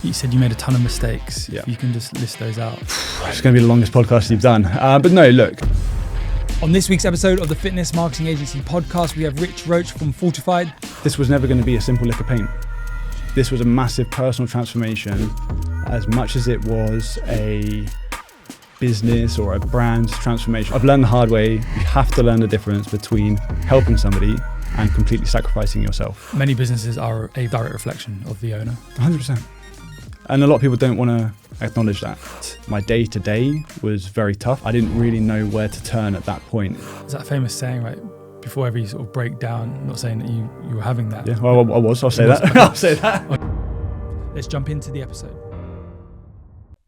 You said you made a ton of mistakes. Yeah. If you can just list those out. It's going to be the longest podcast you've done. But no, look. On this week's episode of the Fitness Marketing Agency podcast, we have Roach from Fortified. This was never going to be a simple lick of paint. This was a massive personal transformation as much as it was a business or a brand transformation. I've learned the hard way. You have to learn the difference between helping somebody and completely sacrificing yourself. Many businesses are a direct reflection of the owner. 100%. And a lot of people don't want to acknowledge that. My day-to-day was very tough. I didn't really know where to turn at that point. Is that famous saying, right? Before every sort of breakdown, I'm not saying that you were having that. Yeah, well, I was. I'll say that. I'll say that. Let's jump into the episode.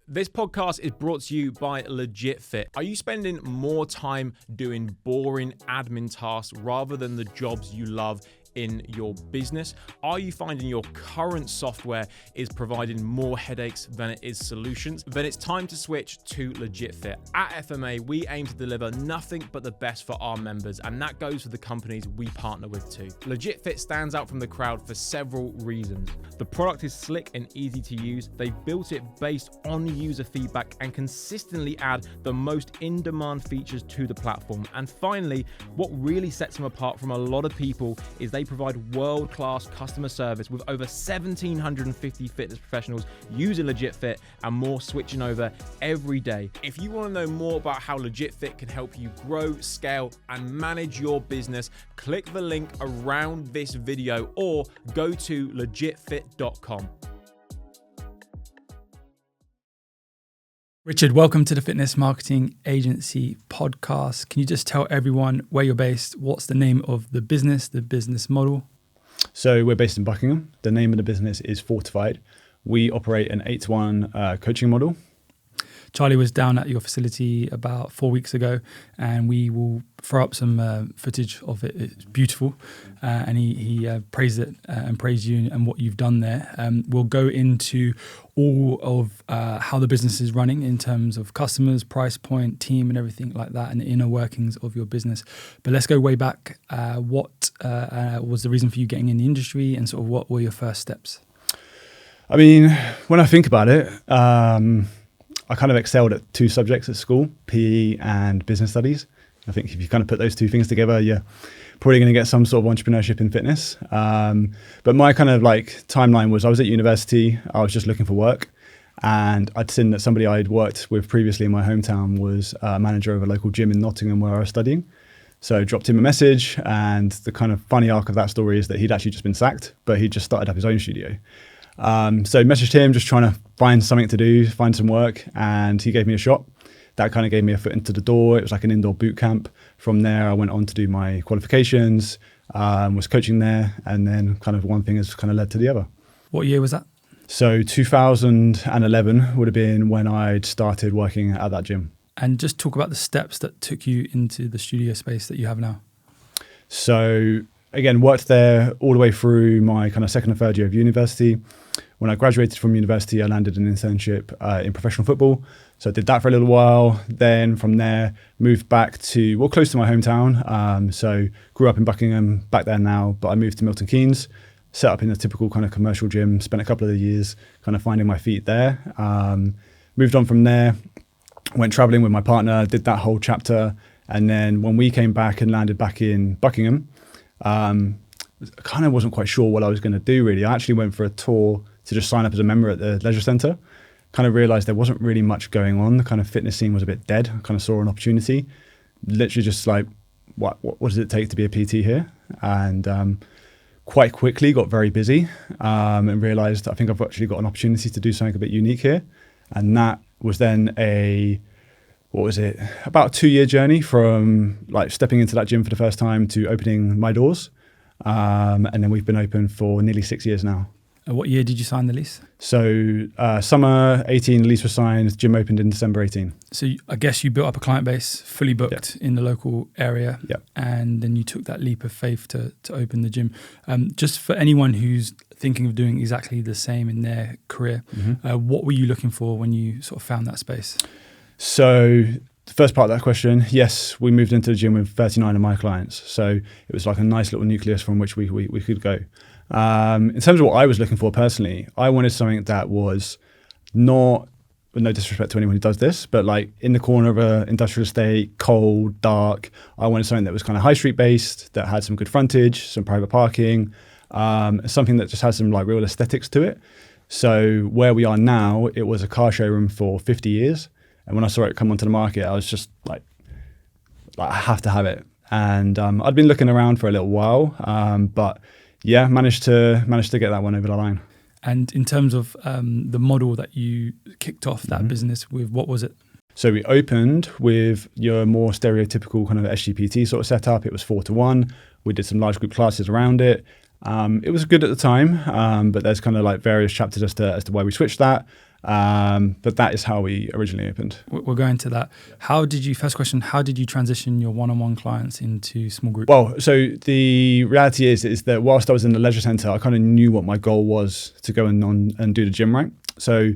This podcast is brought to you by Legit Fit. Are you spending more time doing boring admin tasks rather than the jobs you love in your business? Are you finding your current software is providing more headaches than it is solutions? Then it's time to switch to Legit Fit. At FMA, we aim to deliver nothing but the best for our members, and that goes for the companies we partner with too. Legit Fit stands out from the crowd for several reasons. The product is slick and easy to use. They've built it based on user feedback and consistently add the most in-demand features to the platform. And finally, what really sets them apart from a lot of people is they provide world-class customer service with over 1,750 fitness professionals using Legit Fit and more switching over every day. If you want to know more about how Legit Fit can help you grow, scale, and manage your business, click the link around this video or go to legitfit.com. Richard, welcome to the Fitness Marketing Agency podcast. Can you just tell everyone where you're based? What's the name of the business model? So we're based in Buckingham. The name of the business is Fortified. We operate an 8-to-1 coaching model. Charlie was down at your facility about 4 weeks ago, and we will throw up some footage of it. It's beautiful, and he praised it and praised you and what you've done there. We'll go into all of how the business is running in terms of customers, price point, team, and everything like that, and the inner workings of your business. But let's go way back. What was the reason for you getting in the industry, and sort of what were your first steps? I mean, when I think about it, I kind of excelled at two subjects at school, PE and business studies. I think if you kind of put those two things together, you're probably going to get some sort of entrepreneurship in fitness. But my kind of like timeline was I was at university, I was just looking for work, and I'd seen that somebody I'd worked with previously in my hometown was a manager of a local gym in Nottingham where I was studying. So I dropped him a message, and the kind of funny arc of that story is that he'd actually just been sacked, but he'd just started up his own studio. So messaged him, just trying to find something to do, find some work, and he gave me a shot. That kind of gave me a foot into the door. It was like an indoor boot camp. From there, I went on to do my qualifications, was coaching there, and then kind of one thing has kind of led to the other. What year was that? So 2011 would have been when I'd started working at that gym. And just talk about the steps that took you into the studio space that you have now. So again, worked there all the way through my kind of second and third year of university. When I graduated from university, I landed an internship in professional football. So I did that for a little while. Then from there, moved back to, well, close to my hometown. So grew up in Buckingham back there now, but I moved to Milton Keynes, set up in a typical kind of commercial gym, spent a couple of years kind of finding my feet there. Moved on from there, went traveling with my partner, did that whole chapter. And then when we came back and landed back in Buckingham, I kind of wasn't quite sure what I was going to do really. I actually went for a tour to just sign up as a member at the leisure centre. Kind of realised there wasn't really much going on. The kind of fitness scene was a bit dead. I kind of saw an opportunity. Literally just like, what does it take to be a PT here? And quite quickly got very busy and realised I think I've actually got an opportunity to do something a bit unique here. And that was then about a 2-year journey from like stepping into that gym for the first time to opening my doors. And then we've been open for nearly 6 years now. What year did you sign the lease? So summer 18, the lease was signed, gym opened in December 18. So I guess you built up a client base fully booked in the local area. Yep. And then you took that leap of faith to open the gym. Just for anyone who's thinking of doing exactly the same in their career, what were you looking for when you sort of found that space? So the first part of that question, yes, we moved into the gym with 39 of my clients. So it was like a nice little nucleus from which we could go. In terms of what I was looking for personally, I wanted something that was not, with no disrespect to anyone who does this, but like in the corner of an industrial estate, cold, dark. I wanted something that was kind of high street based, that had some good frontage, some private parking, something that just has some like real aesthetics to it. So where we are now, it was a car showroom for 50 years. And when I saw it come onto the market, I was just like I have to have it. And I'd been looking around for a little while, but yeah, managed to get that one over the line. And in terms of the model that you kicked off that business with, what was it? So we opened with your more stereotypical kind of SGPT sort of setup. It was 4-to-1. We did some large group classes around it. It was good at the time, but there's kind of like various chapters as to why we switched that. But that is how we originally opened. We'll go into that. First question, how did you transition your one-on-one clients into small groups? Well, so the reality is that whilst I was in the leisure centre, I kind of knew what my goal was to go and do the gym, right? So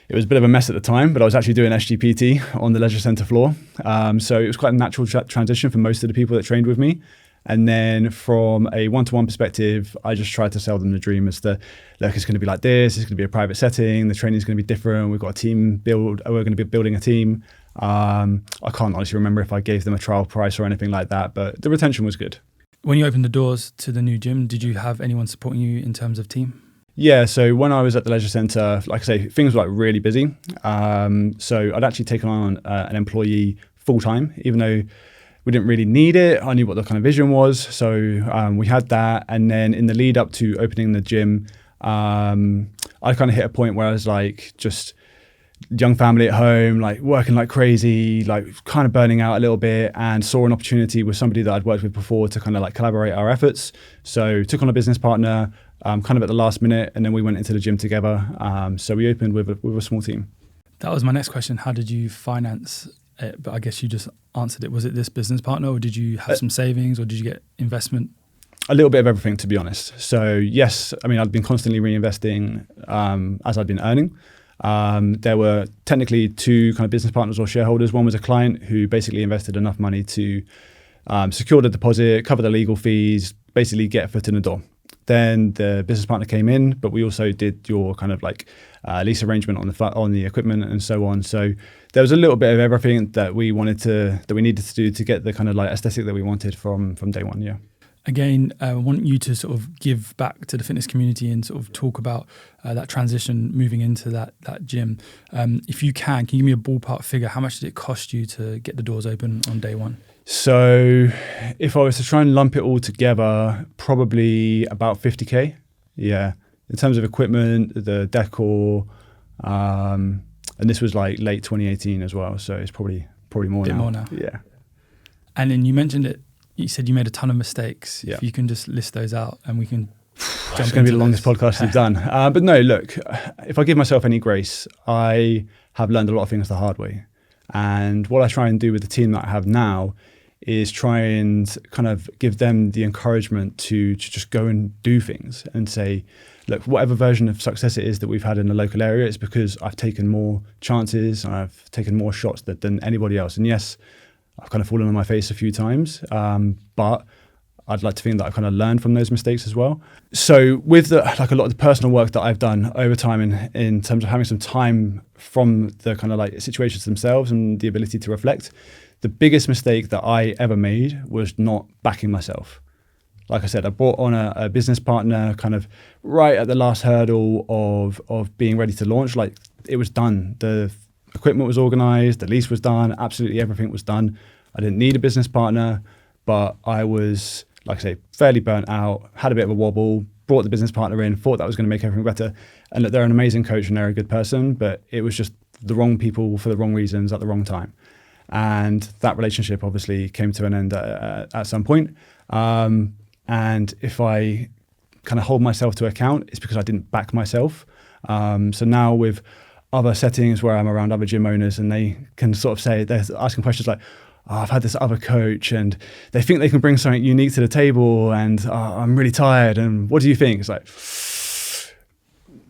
it was a bit of a mess at the time, but I was actually doing SGPT on the leisure centre floor. So it was quite a natural transition for most of the people that trained with me. And then from a one-to-one perspective, I just tried to sell them the dream as look, it's going to be like this, it's going to be a private setting, the training is going to be different, we've got a team we're going to be building a team. I can't honestly remember if I gave them a trial price or anything like that, but the retention was good. When you opened the doors to the new gym, did you have anyone supporting you in terms of team? Yeah, so when I was at the leisure centre, like I say, things were like really busy. So I'd actually taken on an employee full-time, even though we didn't really need it. I knew what the kind of vision was. So we had that. And then in the lead up to opening the gym, I kind of hit a point where I was like, just young family at home, like working like crazy, like kind of burning out a little bit, and saw an opportunity with somebody that I'd worked with before to kind of like collaborate our efforts. So took on a business partner kind of at the last minute, and then we went into the gym together. So we opened with a small team. That was my next question. How did you finance it? But I guess you just answered it. Was it this business partner, or did you have some savings, or did you get investment? A little bit of everything, to be honest. So yes, I mean, I'd been constantly reinvesting as I'd been earning. There were technically two kind of business partners or shareholders. One was a client who basically invested enough money to secure the deposit, cover the legal fees, basically get a foot in the door. Then the business partner came in, but we also did your kind of like lease arrangement on the equipment and so on. So there was a little bit of everything that we needed to do to get the kind of like aesthetic that we wanted from day one. Yeah. Again, I want you to sort of give back to the fitness community and sort of talk about that transition moving into that gym. If you can you give me a ballpark figure? How much did it cost you to get the doors open on day one? So if I was to try and lump it all together, probably about 50K. Yeah. In terms of equipment, the decor, and this was like late 2018 as well. So it's probably more now. Yeah. And then you mentioned it. You said you made a ton of mistakes. Yeah. If you can just list those out and we can jump It's going to be the longest podcast you've done. But no, look, if I give myself any grace, I have learned a lot of things the hard way. And what I try and do with the team that I have now is try and kind of give them the encouragement to just go and do things and say, look, whatever version of success it is that we've had in the local area, it's because I've taken more chances and I've taken more shots than anybody else. And yes, I've kind of fallen on my face a few times, but I'd like to think that I've kind of learned from those mistakes as well. So with a lot of the personal work that I've done over time in terms of having some time from the kind of like situations themselves and the ability to reflect, the biggest mistake that I ever made was not backing myself. Like I said, I brought on a business partner kind of right at the last hurdle of being ready to launch. Like it was done. The equipment was organized, the lease was done, absolutely everything was done. I didn't need a business partner, but I was, like I say, fairly burnt out, had a bit of a wobble, brought the business partner in, thought that was going to make everything better. And look, they're an amazing coach and they're a good person, but it was just the wrong people for the wrong reasons at the wrong time. And that relationship obviously came to an end at some point. And if I kind of hold myself to account, it's because I didn't back myself. So now with other settings where I'm around other gym owners and they can sort of say, they're asking questions like, oh, I've had this other coach and they think they can bring something unique to the table and I'm really tired and what do you think? It's like,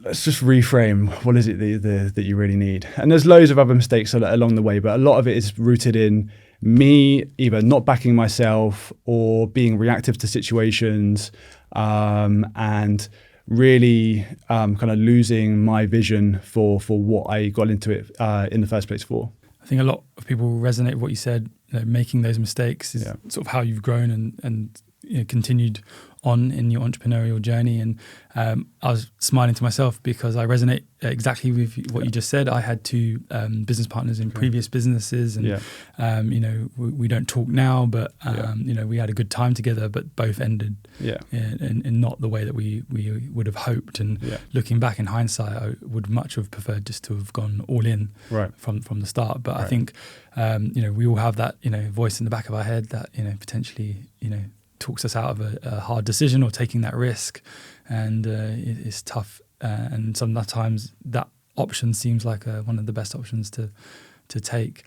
let's just reframe. What is it that you really need? And there's loads of other mistakes along the way, but a lot of it is rooted in me either not backing myself or being reactive to situations. and really kind of losing my vision for what I got into it in the first place for. I think a lot of people resonate with what you said. Making those mistakes is sort of how you've grown and continued on in your entrepreneurial journey. And I was smiling to myself because I resonate exactly with what you just said. I had two business partners in previous businesses, and we don't talk now, but we had a good time together, but both ended in not the way that we would have hoped. And looking back in hindsight, I would much have preferred just to have gone all in from the start. But I think we all have that voice in the back of our head that potentially talks us out of a hard decision or taking that risk, and it's tough. And sometimes that option seems like one of the best options to take.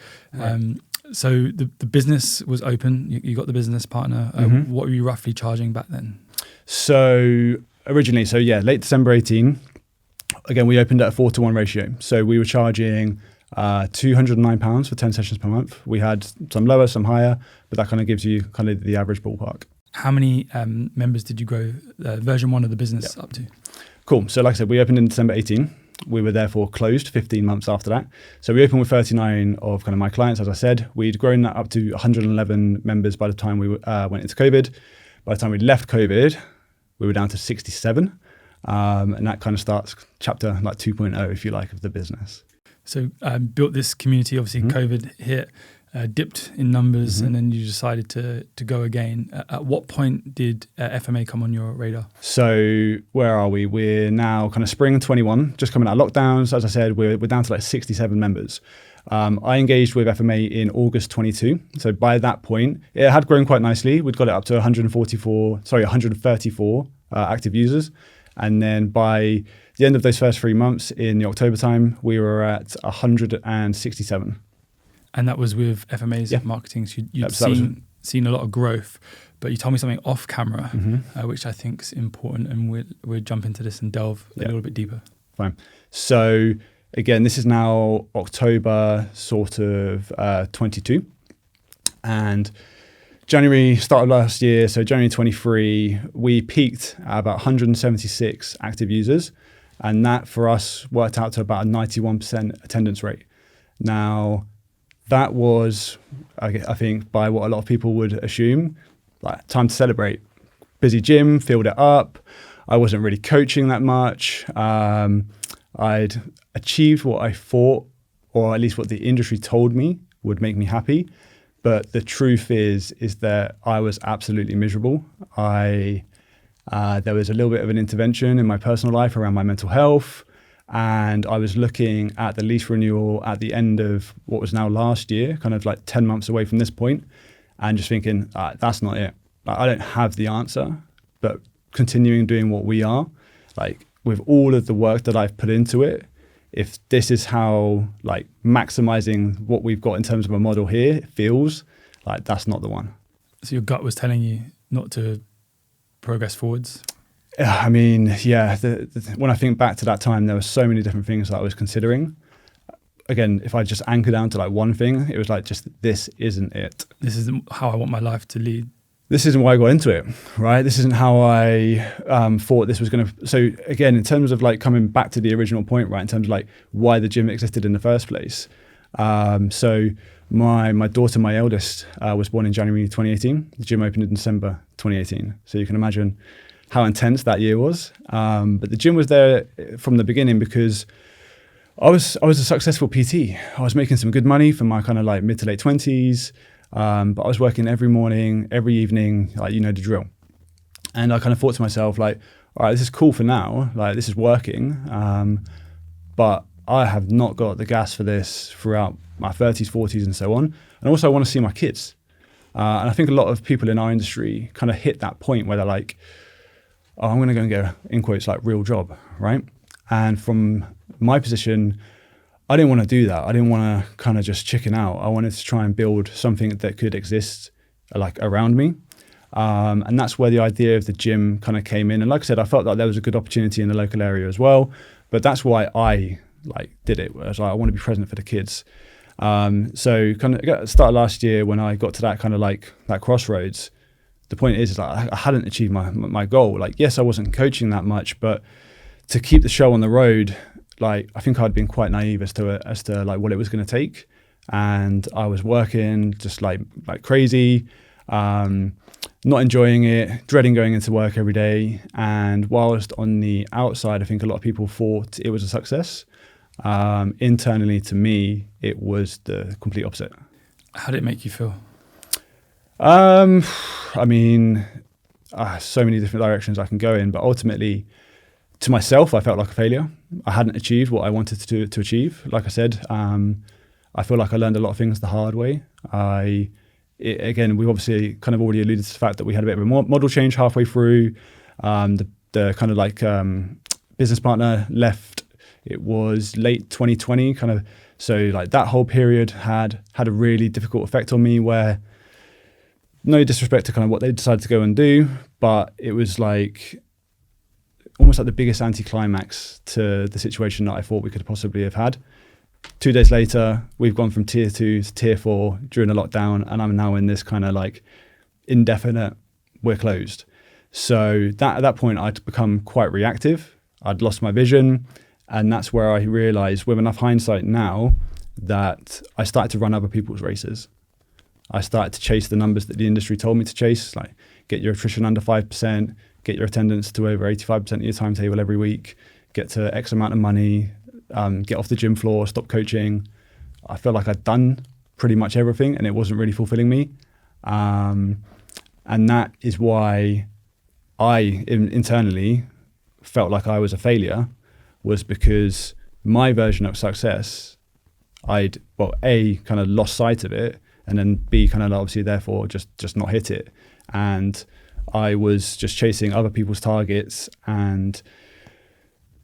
So the business was open. You got the business partner. What were you roughly charging back then? So originally, late December 18. Again, we opened at a 4-to-1 ratio. So we were charging £209 for 10 sessions per month. We had some lower, some higher, but that kind of gives you kind of the average ballpark. How many members did you grow version 1 of the business up to? Cool. So like I said, we opened in December 18. We were therefore closed 15 months after that. So we opened with 39 of kind of my clients. As I said, we'd grown that up to 111 members by the time we went into COVID. By the time we left COVID, we were down to 67. And that kind of starts chapter like 2.0, if you like, of the business. So built this community, obviously COVID hit, dipped in numbers, and then you decided to go again. At what point did FMA come on your radar? So where are we? We're now kind of spring 21, just coming out of lockdowns. As I said, we're down to like 67 members. I engaged with FMA in August 22. So by that point, it had grown quite nicely. We'd got it up to 134 active users. And then by the end of those first 3 months in the October time, we were at 167. And that was with FMA's marketing. So you'd seen a lot of growth, but you told me something off camera, which I think is important. And we'll jump into this and delve a little bit deeper. Fine. So again, this is now October sort of 22. And January, start of last year, so January 23, we peaked at about 176 active users. And that for us worked out to about a 91% attendance rate. Now, that was, I think, by what a lot of people would assume, like time to celebrate. Busy gym, filled it up. I wasn't really coaching that much. I'd achieved what I thought, or at least what the industry told me would make me happy. But the truth is that I was absolutely miserable. There was a little bit of an intervention in my personal life around my mental health. And I was looking at the lease renewal at the end of what was now last year, kind of like 10 months away from this point, and just thinking, that's not it. Like, I don't have the answer, but continuing doing what we are, like with all of the work that I've put into it, if this is how like maximizing what we've got in terms of a model here feels, like that's not the one. So your gut was telling you not to progress forwards? I mean, when I think back to that time, there were so many different things that I was considering. Again, if I just anchor down to like one thing, it was like, just this isn't it. This isn't how I want my life to lead. This isn't why I got into it, right? This isn't how I thought this was going to. So again, in terms of like coming back to the original point, right? In terms of like why the gym existed in the first place. So my daughter, my eldest, was born in January 2018. The gym opened in December 2018. So you can imagine how intense that year was. But the gym was there from the beginning because I was a successful PT. I was making some good money for my kind of like mid to late 20s. But I was working every morning, every evening, like, you know, the drill. And I kind of thought to myself, like, all right, this is cool for now. Like, this is working. But I have not got the gas for this throughout my 30s, 40s, and so on. And also I want to see my kids. And I think a lot of people in our industry kind of hit that point where they're like, oh, I'm going to go and get, in quotes, like real job, right? And from my position, I didn't want to do that. I didn't want to kind of just chicken out. I wanted to try and build something that could exist like around me. And that's where the idea of the gym kind of came in. And like I said, I felt like there was a good opportunity in the local area as well. But that's why I like did it. I was like, I want to be present for the kids. So kind of start last year when I got to that kind of like that crossroads, the point is like I hadn't achieved my goal. Like, yes, I wasn't coaching that much, but to keep the show on the road, like I think I'd been quite naive as to like what it was going to take, and I was working just like crazy, not enjoying it, dreading going into work every day. And whilst on the outside, I think a lot of people thought it was a success. Internally, to me, it was the complete opposite. How did it make you feel? I mean, so many different directions I can go in, but ultimately, to myself, I felt like a failure. I hadn't achieved what I wanted to achieve. Like I said, I feel like I learned a lot of things the hard way. Again, we've obviously kind of already alluded to the fact that we had a bit of a model change halfway through. The kind of like business partner left. It was late 2020, kind of. So like that whole period had a really difficult effect on me, where no disrespect to kind of what they decided to go and do, but it was like almost like the biggest anticlimax to the situation that I thought we could possibly have had. 2 days later, we've gone from tier 2 to tier 4 during the lockdown, and I'm now in this kind of like indefinite, we're closed. So at that point, I'd become quite reactive. I'd lost my vision, and that's where I realized, with enough hindsight now, that I started to run other people's races. I started to chase the numbers that the industry told me to chase, like get your attrition under 5%, get your attendance to over 85% of your timetable every week, get to X amount of money, get off the gym floor, stop coaching. I felt like I'd done pretty much everything, and it wasn't really fulfilling me. And that is why I internally felt like I was a failure, was because my version of success, I'd, well, A, kind of lost sight of it, and then B, kind of obviously therefore just not hit it. And I was just chasing other people's targets, and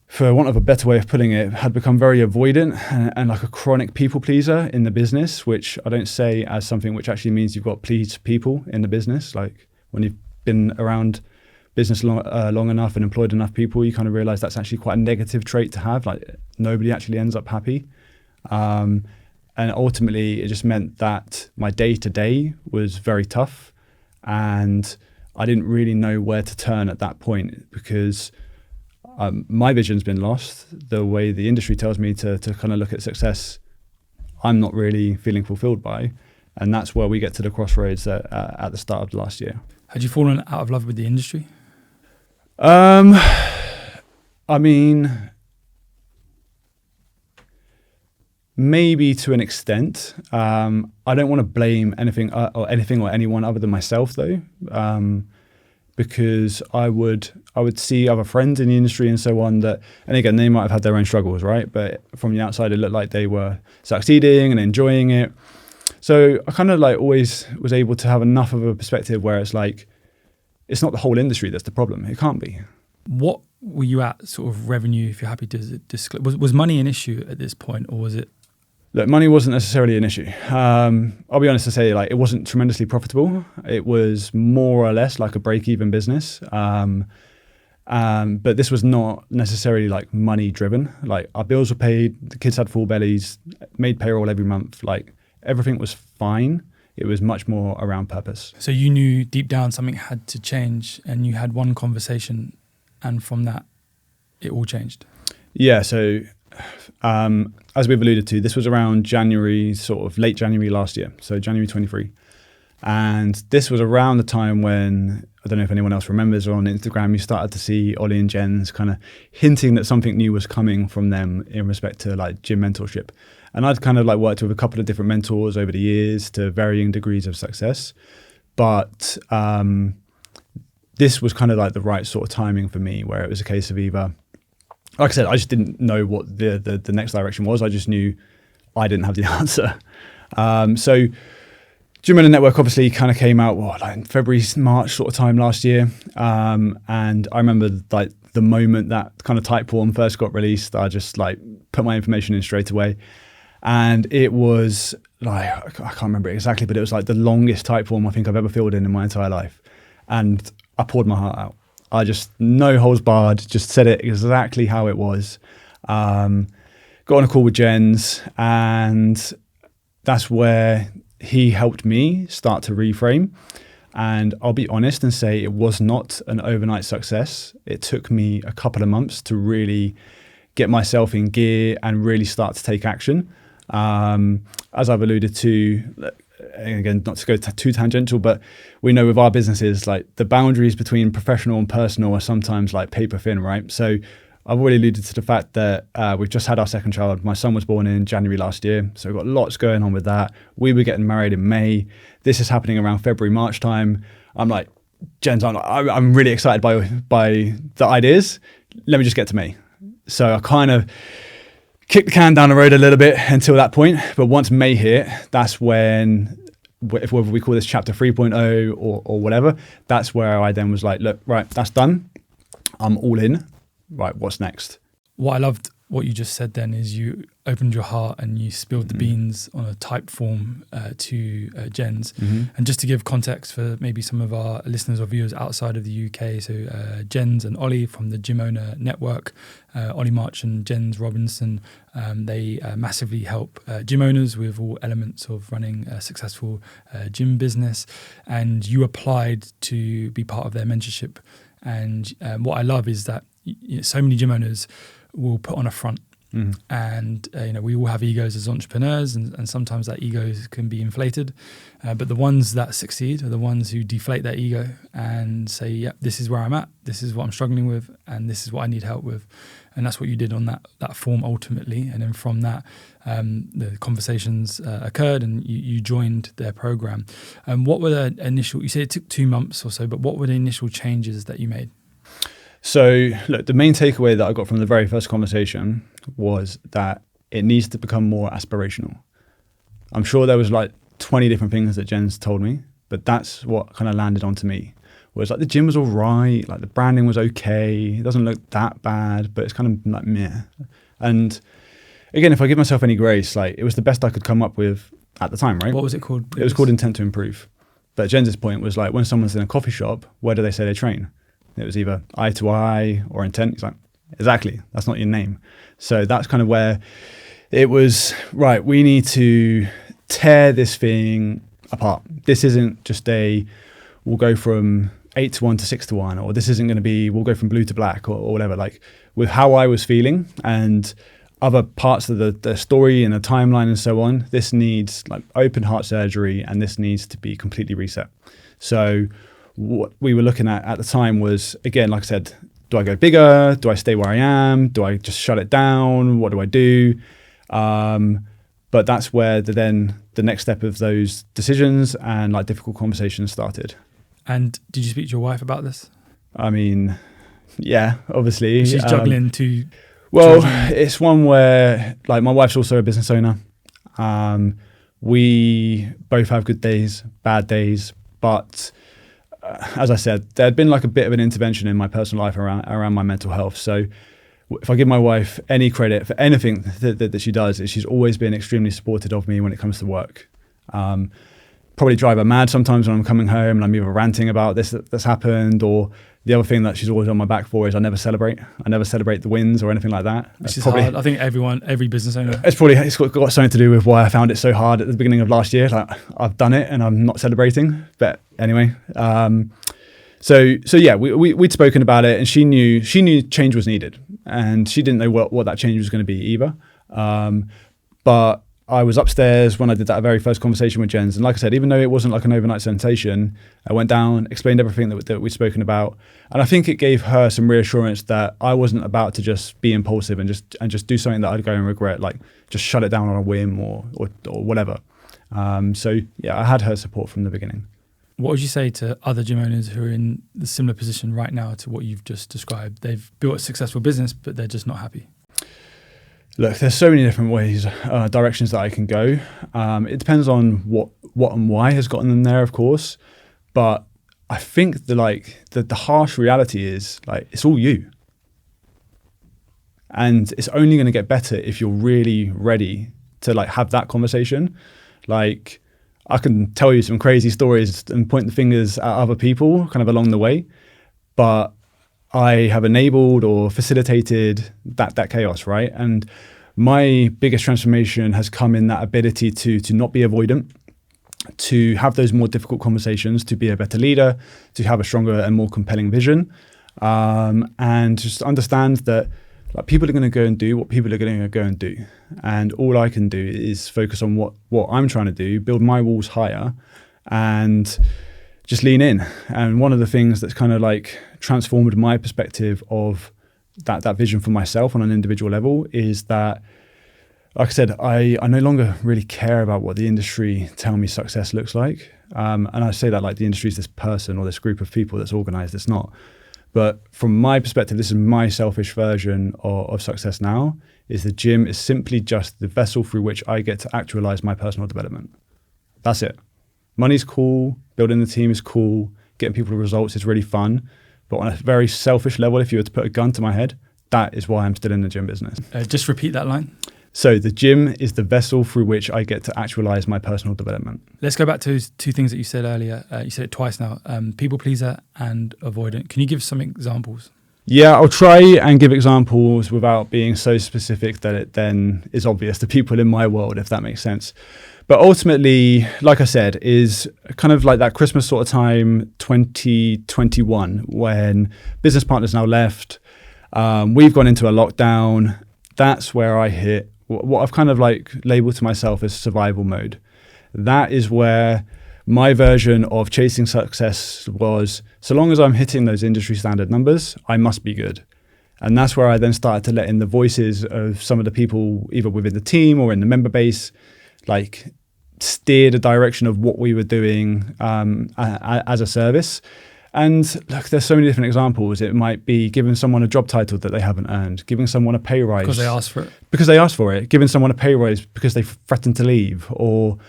for want of a better way of putting it, had become very avoidant and like a chronic people pleaser in the business, which I don't say as something which actually means you've got pleased people in the business. Like when you've been around business long enough and employed enough people, you kind of realize that's actually quite a negative trait to have. Like nobody actually ends up happy. And ultimately, it just meant that my day-to-day was very tough, and I didn't really know where to turn at that point, because my vision's been lost. The way the industry tells me to kind of look at success, I'm not really feeling fulfilled by. And that's where we get to the crossroads at the start of the last year. Had you fallen out of love with the industry? I mean, maybe to an extent. I don't want to blame anything or anyone other than myself, though, because I would see other friends in the industry and so on that, and again, they might have had their own struggles, right? But from the outside, it looked like they were succeeding and enjoying it. So I kind of like always was able to have enough of a perspective where it's like, it's not the whole industry that's the problem. It can't be. What were you at sort of revenue, if you're happy to disclose? Was money an issue at this point, or was it? Look, money wasn't necessarily an issue. I'll be honest to say, like, it wasn't tremendously profitable. It was more or less like a break-even business. But this was not necessarily like money driven. Like our bills were paid, the kids had full bellies, made payroll every month. Like everything was fine. It was much more around purpose. So you knew deep down something had to change, and you had one conversation, and from that, it all changed. Yeah. So as we've alluded to, this was around January, sort of late January last year. So January 23. And this was around the time when, I don't know if anyone else remembers, or on Instagram, you started to see Ollie and Jen's kind of hinting that something new was coming from them in respect to like gym mentorship. And I'd kind of like worked with a couple of different mentors over the years to varying degrees of success. But this was kind of like the right sort of timing for me, where it was a case of either, like I said, I just didn't know what the next direction was. I just knew I didn't have the answer. So Gymowner Network obviously kind of came out like in February, March sort of time last year. And I remember like the moment that kind of type form first got released, I just like put my information in straight away. And it was like, I can't remember it exactly, but it was like the longest type form I think I've ever filled in my entire life. And I poured my heart out. I just, no holds barred, just said it exactly how it was. Got on a call with Jens, and that's where he helped me start to reframe. And I'll be honest and say it was not an overnight success. It took me a couple of months to really get myself in gear and really start to take action. As I've alluded to, again, not to go too tangential, but we know with our businesses, like the boundaries between professional and personal are sometimes like paper thin, right? So I've already alluded to the fact that we've just had our second child. My son was born in January last year, so we've got lots going on with that. We were getting married in May. This is happening around February, March time. I'm like, Jens, I'm really excited by the ideas. Let me just get to May. So I kind of kicked the can down the road a little bit until that point. But once May hit, that's when, whether we call this chapter 3.0 or whatever, that's where I then was like, look, right, that's done. I'm all in. Right, what's next? What I loved what you just said then is you opened your heart and you spilled the beans on a type form to Jens. And just to give context for maybe some of our listeners or viewers outside of the UK, so Jens and Ollie from the Gymowner network, Ollie March and Jens Robinson, they massively help gym owners with all elements of running a successful gym business. And you applied to be part of their mentorship. And what I love is that so many gym owners will put on a front, and we all have egos as entrepreneurs, and sometimes that ego can be inflated. But the ones that succeed are the ones who deflate their ego and say, "Yeah, this is where I'm at. This is what I'm struggling with, and this is what I need help with." And that's what you did on that form ultimately. And then from that, the conversations occurred, and you joined their program. And what were the initial? You said it took 2 months or so, but what were the initial changes that you made? So, look, the main takeaway that I got from the very first conversation was that it needs to become more aspirational. I'm sure there was like 20 different things that Jens told me, but that's what kind of landed onto me. Was like the gym was all right, like the branding was okay, it doesn't look that bad, but it's kind of like meh. And again, if I give myself any grace, like it was the best I could come up with at the time, right? What was it called, please? It was called Intent to Improve. But Jens's point was like, when someone's in a coffee shop, where do they say they train? It was either eye to eye or intent. He's like, exactly, that's not your name. So that's kind of where it was, right, we need to tear this thing apart. This isn't just we'll go from 8 to 1 to 6 to 1, or this isn't going to be, we'll go from blue to black or whatever. Like with how I was feeling and other parts of the story and the timeline and so on, this needs like open heart surgery, and this needs to be completely reset. So what we were looking at the time was, again, like I said, do I go bigger? Do I stay where I am? Do I just shut it down? What do I do? But that's where the next step of those decisions and like difficult conversations started. And did you speak to your wife about this? I mean, yeah, obviously. She's juggling two. Well, it's one where like my wife's also a business owner. We both have good days, bad days, but as I said, there had been like a bit of an intervention in my personal life around my mental health. So if I give my wife any credit for anything that she does, is she's always been extremely supportive of me when it comes to work. Probably drive her mad sometimes when I'm coming home and I'm either ranting about this that's happened, or the other thing that she's always on my back for is I never celebrate the wins or anything like that. Which is hard. I think every business owner. It's got something to do with why I found it so hard at the beginning of last year. Like I've done it and I'm not celebrating. But anyway, so yeah, we'd spoken about it, and she knew change was needed, and she didn't know what that change was going to be either. But I was upstairs when I did that very first conversation with Jens. And like I said, even though it wasn't like an overnight sensation, I went down, explained everything that we'd spoken about. And I think it gave her some reassurance that I wasn't about to just be impulsive and just do something that I'd go and regret, like just shut it down on a whim or whatever. So yeah, I had her support from the beginning. What would you say to other gym owners who are in the similar position right now to what you've just described? They've built a successful business, but they're just not happy. Look, there's so many different ways, directions that I can go. It depends on what and why has gotten them there, of course. But I think the harsh reality is like it's all you, and it's only going to get better if you're really ready to like have that conversation. Like I can tell you some crazy stories and point the fingers at other people kind of along the way, but I have enabled or facilitated that chaos, right? And my biggest transformation has come in that ability to not be avoidant, to have those more difficult conversations, to be a better leader, to have a stronger and more compelling vision, and just understand that like people are going to go and do what people are going to go and do, and all I can do is focus on what I'm trying to do, build my walls higher, and just lean in. And one of the things that's kind of like transformed my perspective of that vision for myself on an individual level is that, like I said, I no longer really care about what the industry tell me success looks like. And I say that like the industry is this person or this group of people that's organized. It's not. But from my perspective, this is my selfish version of success now, is the gym is simply just the vessel through which I get to actualize my personal development. That's it. Money's cool, building the team is cool, getting people results is really fun. But on a very selfish level, if you were to put a gun to my head, that is why I'm still in the gym business. Just repeat that line. So the gym is the vessel through which I get to actualize my personal development. Let's go back to two things that you said earlier. You said it twice now, people pleaser and avoidant. Can you give some examples? Yeah, I'll try and give examples without being so specific that it then is obvious to people in my world, if that makes sense. But ultimately, like I said, is kind of like that Christmas sort of time, 2021, when business partners now left. We've gone into a lockdown. That's where I hit what I've kind of like labeled to myself as survival mode. That is where my version of chasing success was, so long as I'm hitting those industry standard numbers, I must be good. And that's where I then started to let in the voices of some of the people, either within the team or in the member base, like steer the direction of what we were doing as a service. And look, there's so many different examples. It might be giving someone a job title that they haven't earned, giving someone a pay rise. Because they asked for it. Because they asked for it. Giving someone a pay rise because they threatened to leave, or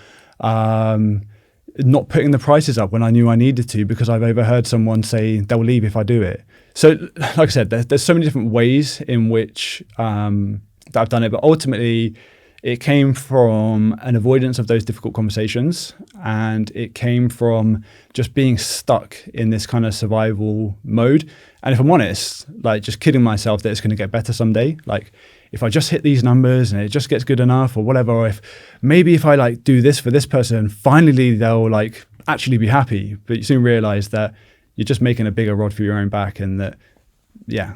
not putting the prices up when I knew I needed to because I've overheard someone say they'll leave if I do it. So like I said, there's so many different ways in which that I've done it, but ultimately it came from an avoidance of those difficult conversations, and it came from just being stuck in this kind of survival mode. And if I'm honest, like just kidding myself that it's going to get better someday. Like if I just hit these numbers and it just gets good enough or whatever, or if I like do this for this person, finally they'll like actually be happy. But you soon realize that you're just making a bigger rod for your own back, and that, yeah.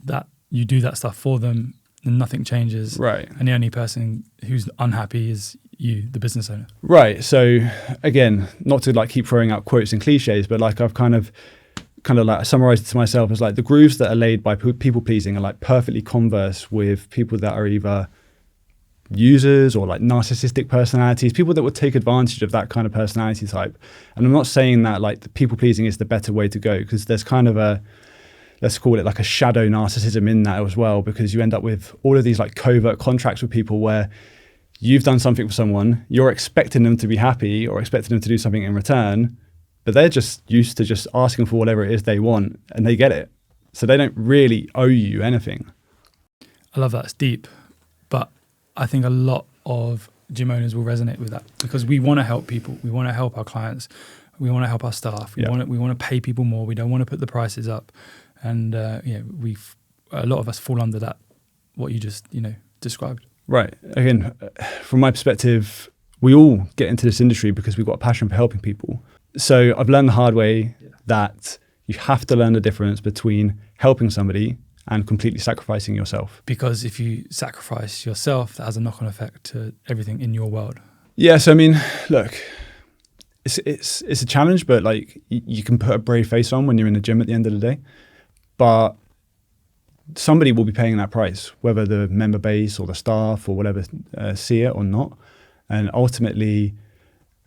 That you do that stuff for them, and nothing changes. Right. And the only person who's unhappy is you, the business owner. Right. So again, not to like keep throwing out quotes and cliches, but like I've kind of like summarized it to myself as like the grooves that are laid by people pleasing are like perfectly converse with people that are either users or like narcissistic personalities, people that would take advantage of that kind of personality type. And I'm not saying that like the people pleasing is the better way to go, because there's kind of a, let's call it like a shadow narcissism in that as well, because you end up with all of these like covert contracts with people where you've done something for someone, you're expecting them to be happy or expecting them to do something in return, but they're just used to just asking for whatever it is they want and they get it. So they don't really owe you anything. I love that. It's deep. But I think a lot of gym owners will resonate with that, because we want to help people. We want to help our clients. We want to help our staff. We want to pay people more. We don't want to put the prices up. And a lot of us fall under that, what you just described. Right. Again, from my perspective, we all get into this industry because we've got a passion for helping people. So I've learned the hard way that you have to learn the difference between helping somebody and completely sacrificing yourself. Because if you sacrifice yourself, that has a knock-on effect to everything in your world. Yeah. So I mean, look, it's a challenge, but like you can put a brave face on when you're in the gym at the end of the day. But somebody will be paying that price, whether the member base or the staff or whatever see it or not. And ultimately,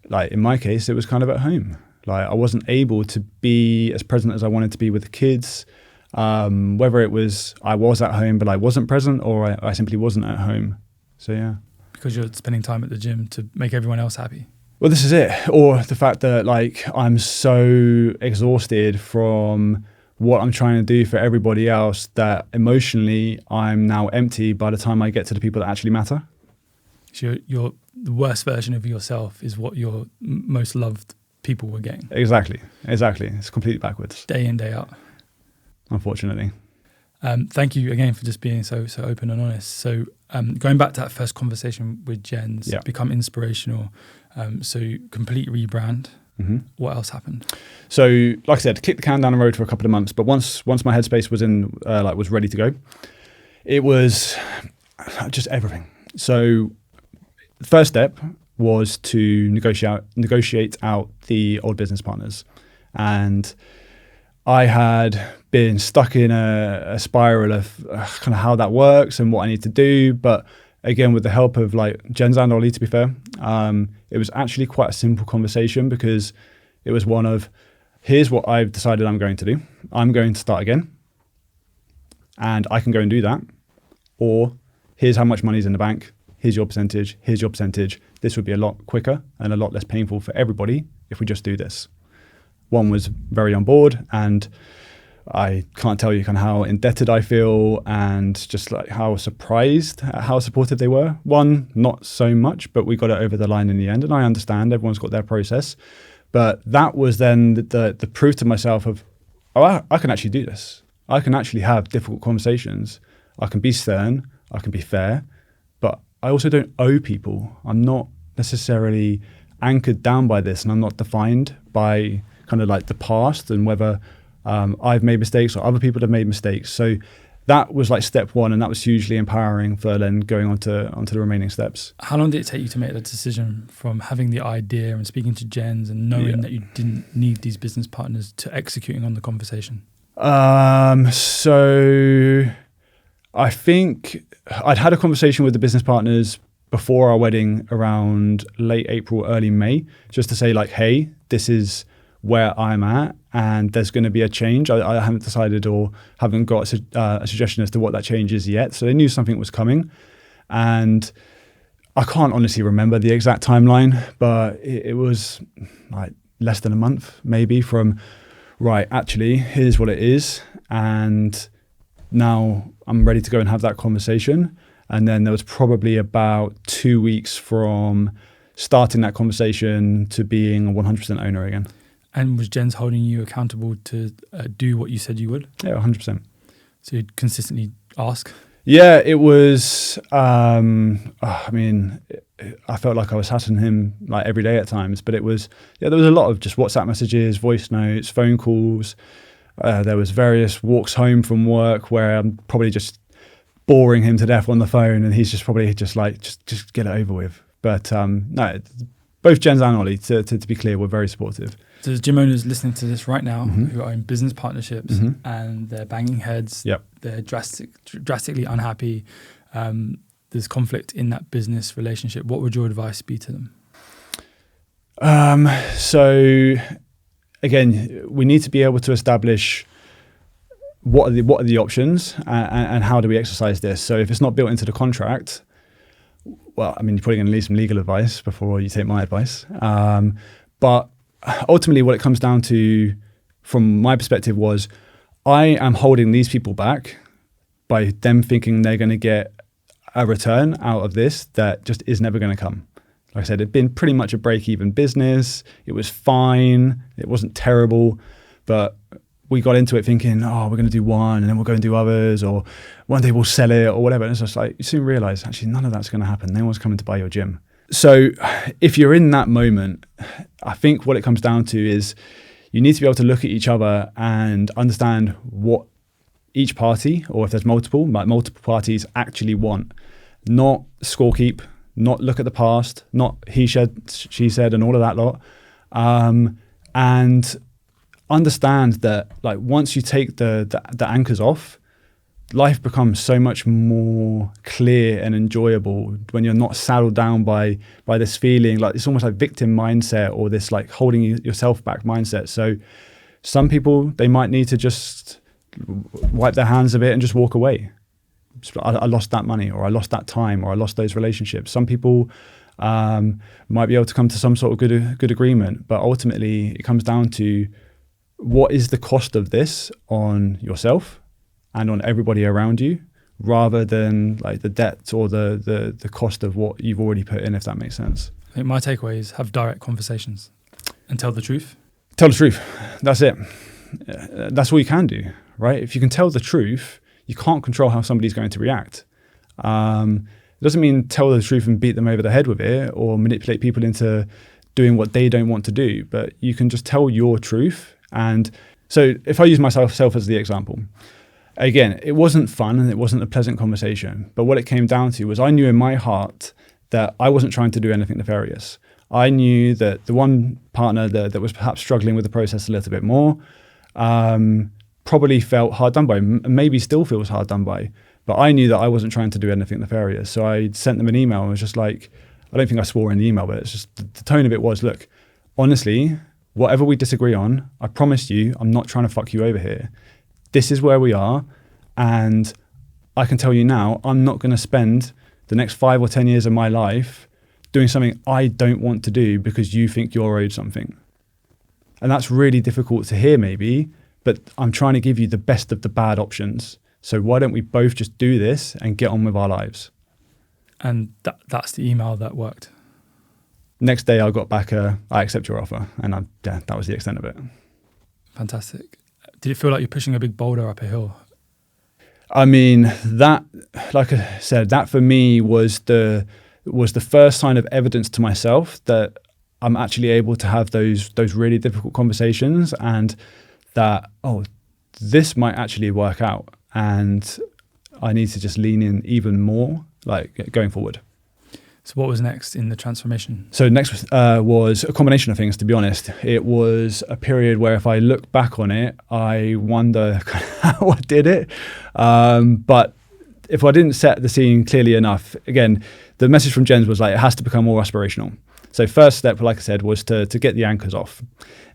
like in my case, it was kind of at home. Like I wasn't able to be as present as I wanted to be with the kids. Whether it was I was at home but I wasn't present, or I simply wasn't at home. So yeah. Because you're spending time at the gym to make everyone else happy. Well, this is it. Or the fact that like I'm so exhausted from what I'm trying to do for everybody else that emotionally I'm now empty by the time I get to the people that actually matter. So you're the worst version of yourself is what your most loved people were getting. Exactly. It's completely backwards. Day in, day out. Unfortunately. Thank you again for just being so open and honest. So going back to that first conversation with Jen's, become inspirational. So complete rebrand. Mm-hmm. What else happened? So, like I said, kicked the can down the road for a couple of months. But once my headspace was in, was ready to go, it was just everything. So, the first step was to negotiate out the old business partners, and I had been stuck in a spiral of kind of how that works and what I need to do. But again, with the help of like Jen's and Ollie, to be fair, it was actually quite a simple conversation, because it was one of, here's what I've decided I'm going to do. I'm going to start again, and I can go and do that. Or here's how much money's in the bank. Here's your percentage. Here's your percentage. This would be a lot quicker and a lot less painful for everybody if we just do this. One was very on board, and I can't tell you kind of how indebted I feel and just like how surprised at how supportive they were. One, not so much, but we got it over the line in the end. And I understand everyone's got their process. But that was then the proof to myself of, oh, I can actually do this. I can actually have difficult conversations. I can be stern. I can be fair. But I also don't owe people. I'm not necessarily anchored down by this, and I'm not defined by kind of like the past and whether I've made mistakes or other people have made mistakes. So that was like step one, and that was hugely empowering for then going onto the remaining steps. How long did it take you to make the decision from having the idea and speaking to Jens and knowing that you didn't need these business partners to executing on the conversation? So I think I'd had a conversation with the business partners before our wedding around late April, early May, just to say like, hey, this is where I'm at, and there's going to be a change. I haven't decided or haven't got a suggestion as to what that change is yet. So they knew something was coming, and I can't honestly remember the exact timeline, but it was like less than a month maybe from, right, actually, here's what it is, and now I'm ready to go and have that conversation. And then there was probably about 2 weeks from starting that conversation to being a 100% owner again. And was Jens holding you accountable to do what you said you would? Yeah, 100%. So you'd consistently ask? Yeah, it was, I mean, I felt like I was hassling him like every day at times, but it was, there was a lot of just WhatsApp messages, voice notes, phone calls. There was various walks home from work where I'm probably just boring him to death on the phone, and he's just probably just like, just get it over with. But no, both Jens and Ollie, to be clear, were very supportive. So there's gym owners listening to this right now who are in business partnerships and they're banging heads. Yep. They're drastically unhappy. There's conflict in that business relationship. What would your advice be to them? So again, we need to be able to establish what are the options and how do we exercise this. So if it's not built into the contract, well, I mean, you're probably going to need some legal advice before you take my advice. But ultimately what it comes down to from my perspective was, I am holding these people back by them thinking they're going to get a return out of this that just is never going to come. Like I said, it'd been pretty much a break-even business. It was fine. It wasn't terrible, but we got into it thinking, oh, we're going to do one and then we'll go and do others, or one day we'll sell it or whatever. And it's just like, you soon realize actually none of that's going to happen. No one's coming to buy your gym. So if you're in that moment, I think what it comes down to is you need to be able to look at each other and understand what each party, or if there's multiple parties actually want. Not scorekeep, not look at the past, not he said, she said, and all of that lot. And understand that like once you take the anchors off, life becomes so much more clear and enjoyable when you're not saddled down by this feeling. Like it's almost like victim mindset, or this like holding yourself back mindset. So some people, they might need to just wipe their hands of it and just walk away. I lost that money, or I lost that time, or I lost those relationships. Some people might be able to come to some sort of good agreement, but ultimately it comes down to what is the cost of this on yourself and on everybody around you, rather than like the debt or the cost of what you've already put in, if that makes sense. I think my takeaway is have direct conversations and tell the truth. Tell the truth. That's it. That's all you can do, right? If you can tell the truth, you can't control how somebody's going to react. It doesn't mean tell the truth and beat them over the head with it or manipulate people into doing what they don't want to do, but you can just tell your truth. And so if I use myself as the example, again, it wasn't fun and it wasn't a pleasant conversation, but what it came down to was I knew in my heart that I wasn't trying to do anything nefarious. I knew that the one partner that was perhaps struggling with the process a little bit more probably felt hard done by, maybe still feels hard done by, but I knew that I wasn't trying to do anything nefarious. So I sent them an email and was just like, I don't think I swore in the email, but it's just the tone of it was, look, honestly, whatever we disagree on, I promise you, I'm not trying to fuck you over here. This is where we are. And I can tell you now, I'm not going to spend the next 5 or 10 years of my life doing something I don't want to do because you think you're owed something. And that's really difficult to hear maybe, but I'm trying to give you the best of the bad options. So why don't we both just do this and get on with our lives? And that's the email that worked. Next day I got back I accept your offer, and that was the extent of it. Fantastic. Did it feel like you're pushing a big boulder up a hill? I mean, that, like I said, that for me was the first sign of evidence to myself that I'm actually able to have those really difficult conversations, and that, oh, this might actually work out, and I need to just lean in even more, like going forward. So what was next in the transformation? So next was a combination of things, to be honest. It was a period where if I look back on it, I wonder how I did it. But if I didn't set the scene clearly enough, again, the message from Jens was like, it has to become more aspirational. So first step, like I said, was to get the anchors off.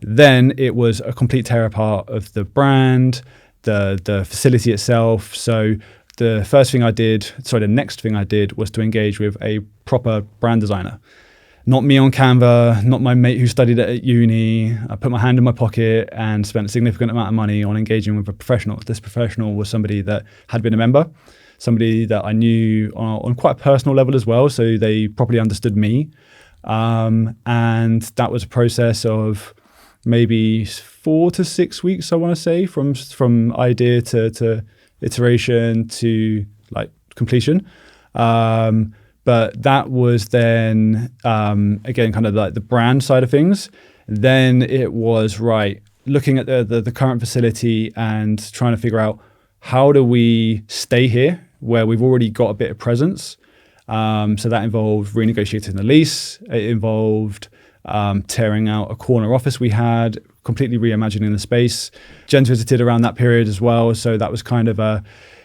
Then it was a complete tear apart of the brand, the facility itself. So the next thing I did was to engage with a proper brand designer. Not me on Canva, not my mate who studied it at uni. I put my hand in my pocket and spent a significant amount of money on engaging with a professional. This professional was somebody that had been a member, somebody that I knew on quite a personal level as well, so they properly understood me. And that was a process of maybe 4 to 6 weeks, I want to say, from idea to iteration to like completion. But that was then, again, kind of like the brand side of things. Then it was, looking at the current facility and trying to figure out how do we stay here where we've already got a bit of presence. So that involved renegotiating the lease. It involved tearing out a corner office we had, completely reimagining the space. Jens visited around that period as well. So that was kind of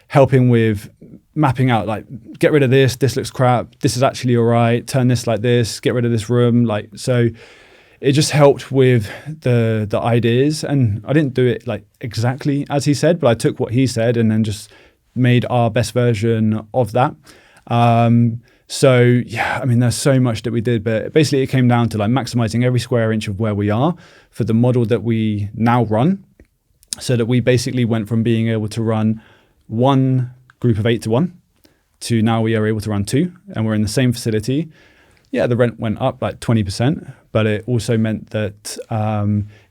helping with mapping out, like, get rid of this looks crap, this is actually all right, turn this like this, get rid of this room. So it just helped with the ideas. And I didn't do it like exactly as he said, but I took what he said and then just made our best version of that. So yeah, I mean, there's so much that we did, but basically it came down to like maximizing every square inch of where we are for the model that we now run, so that we basically went from being able to run one group of 8 to 1 to now we are able to run 2, and we're in the same facility. Yeah, the rent went up like 20%, but it also meant that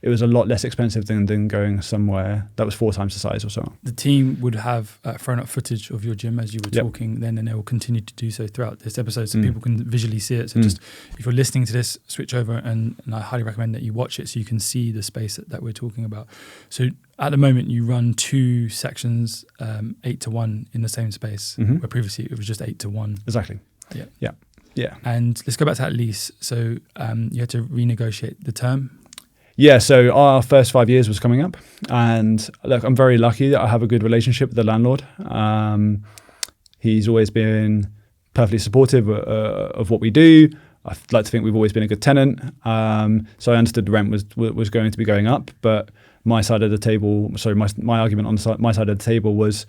it was a lot less expensive than going somewhere that was 4 times the size or so. The team would have thrown up footage of your gym as you were talking then, and they will continue to do so throughout this episode so people can visually see it. So just if you're listening to this, switch over and I highly recommend that you watch it so you can see the space that we're talking about. So at the moment you run 2 sections, 8 to 1 in the same space, where previously it was just 8 to 1. Exactly. Yeah. And let's go back to that lease. So you had to renegotiate the term. Yeah, so our first 5 years was coming up, and look, I'm very lucky that I have a good relationship with the landlord. He's always been perfectly supportive of what we do. I like to think we've always been a good tenant. So I understood the rent was going to be going up, but my side of the table, my argument on my side of the table was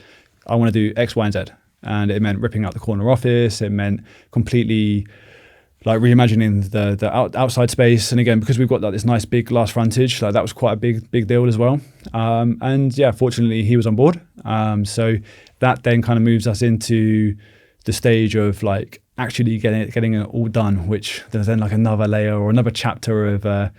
I want to do X, Y, and Z. And it meant ripping out the corner office. It meant completely like reimagining the outside space. And again, because we've got like this nice big glass frontage, like that was quite a big deal as well. And yeah, fortunately he was on board. So that then kind of moves us into the stage of like actually getting it all done, which there's then like another layer or another chapter of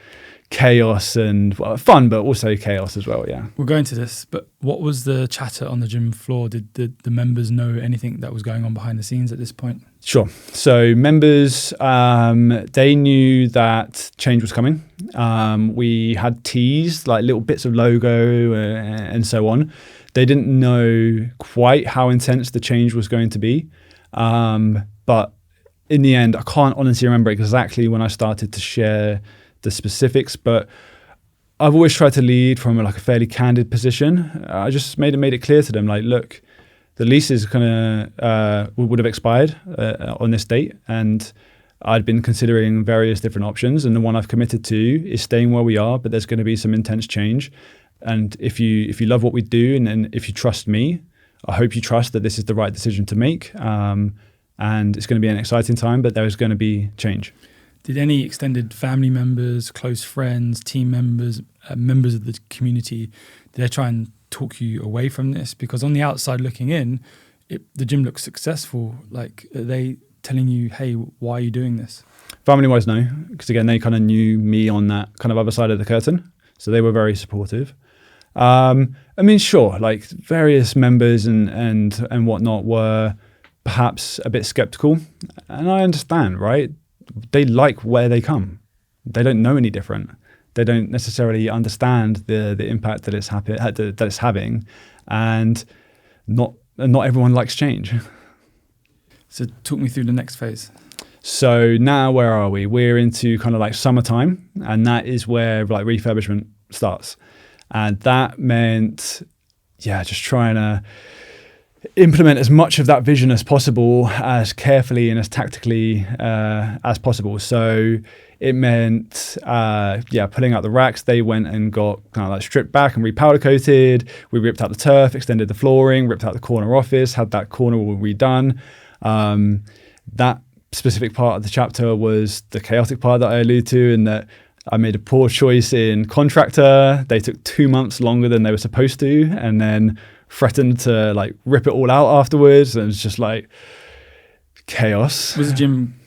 chaos and fun, but also chaos as well. Yeah, we'll go into this, but what was the chatter on the gym floor? Did the members know anything that was going on behind the scenes at this point? Sure. So members, they knew that change was coming. We had teased like little bits of logo and so on. They didn't know quite how intense the change was going to be. But in the end, I can't honestly remember exactly when I started to share the specifics, but I've always tried to lead from a fairly candid position. I just made it clear to them, like, look, the lease is would have expired on this date, and I'd been considering various different options, and the one I've committed to is staying where we are, but there's going to be some intense change. And if you love what we do, and if you trust me, I hope you trust that this is the right decision to make. And it's going to be an exciting time, but there is going to be change. Did any extended family members, close friends, team members, members of the community, did they try and talk you away from this? Because on the outside looking in, the gym looks successful. Like, are they telling you, hey, why are you doing this? Family-wise, no. Because again, they kind of knew me on that kind of other side of the curtain. So they were very supportive. I mean, sure, like various members and whatnot were perhaps a bit skeptical. And I understand, right? They like where they come. They don't know any different. They don't necessarily understand the impact that it's having, and not everyone likes change. So talk me through the next phase. So now where are we? We're into kind of like summertime, and that is where like refurbishment starts, and that meant just trying to implement as much of that vision as possible, as carefully and as tactically as possible. So it meant, pulling out the racks. They went and got kind of like stripped back and repowder coated. We ripped out the turf, extended the flooring, ripped out the corner office, had that corner all redone. That specific part of the chapter was the chaotic part that I allude to, and that I made a poor choice in contractor. They took 2 months longer than they were supposed to, and then threatened to like rip it all out afterwards. And it was just like chaos. Was the gym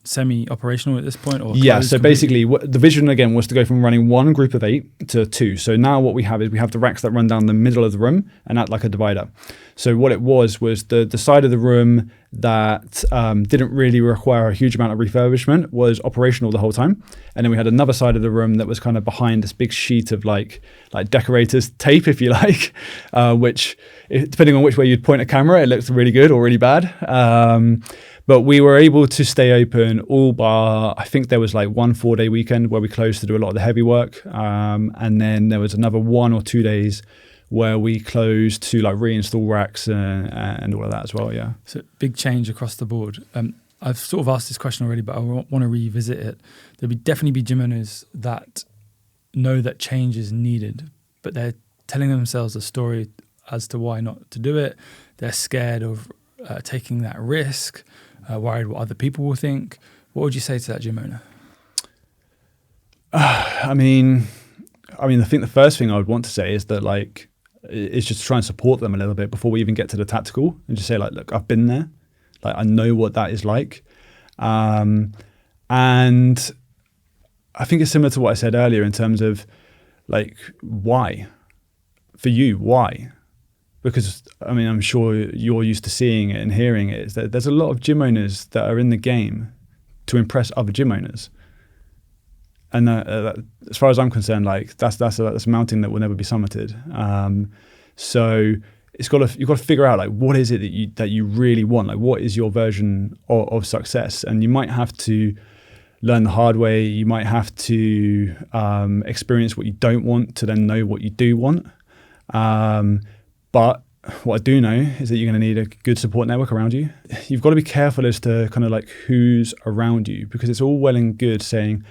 semi-operational at this point? Or yeah, so basically the vision again was to go from running one group of 8 to 2. So now what we have is we have the racks that run down the middle of the room and act like a divider. So what it was the side of the room that didn't really require a huge amount of refurbishment was operational the whole time. And then we had another side of the room that was kind of behind this big sheet of like decorator's tape, if you like, which depending on which way you'd point a camera, it looks really good or really bad. But we were able to stay open all bar, I think there was like 1 4-day weekend where we closed to do a lot of the heavy work. And then there was another 1 or 2 days where we closed to like reinstall racks and all of that as well, yeah. So big change across the board. I've sort of asked this question already, but I want to revisit it. There'll definitely be gym owners that know that change is needed, but they're telling themselves a story as to why not to do it. They're scared of taking that risk, worried what other people will think. What would you say to that gym owner? I mean, I think the first thing I would want to say is that like, is just try and support them a little bit before we even get to the tactical, and just say like, look, I've been there. Like, I know what that is like. And I think it's similar to what I said earlier in terms of like, why? For you, why? Because, I mean, I'm sure you're used to seeing it and hearing it, is that there's a lot of gym owners that are in the game to impress other gym owners. And as far as I'm concerned, like that's a mountain that will never be summited. So you've got to figure out like what is it that you really want? Like what is your version of success? And you might have to learn the hard way. You might have to experience what you don't want to then know what you do want. But what I do know is that you're going to need a good support network around you. You've got to be careful as to kind of like who's around you, because it's all well and good saying,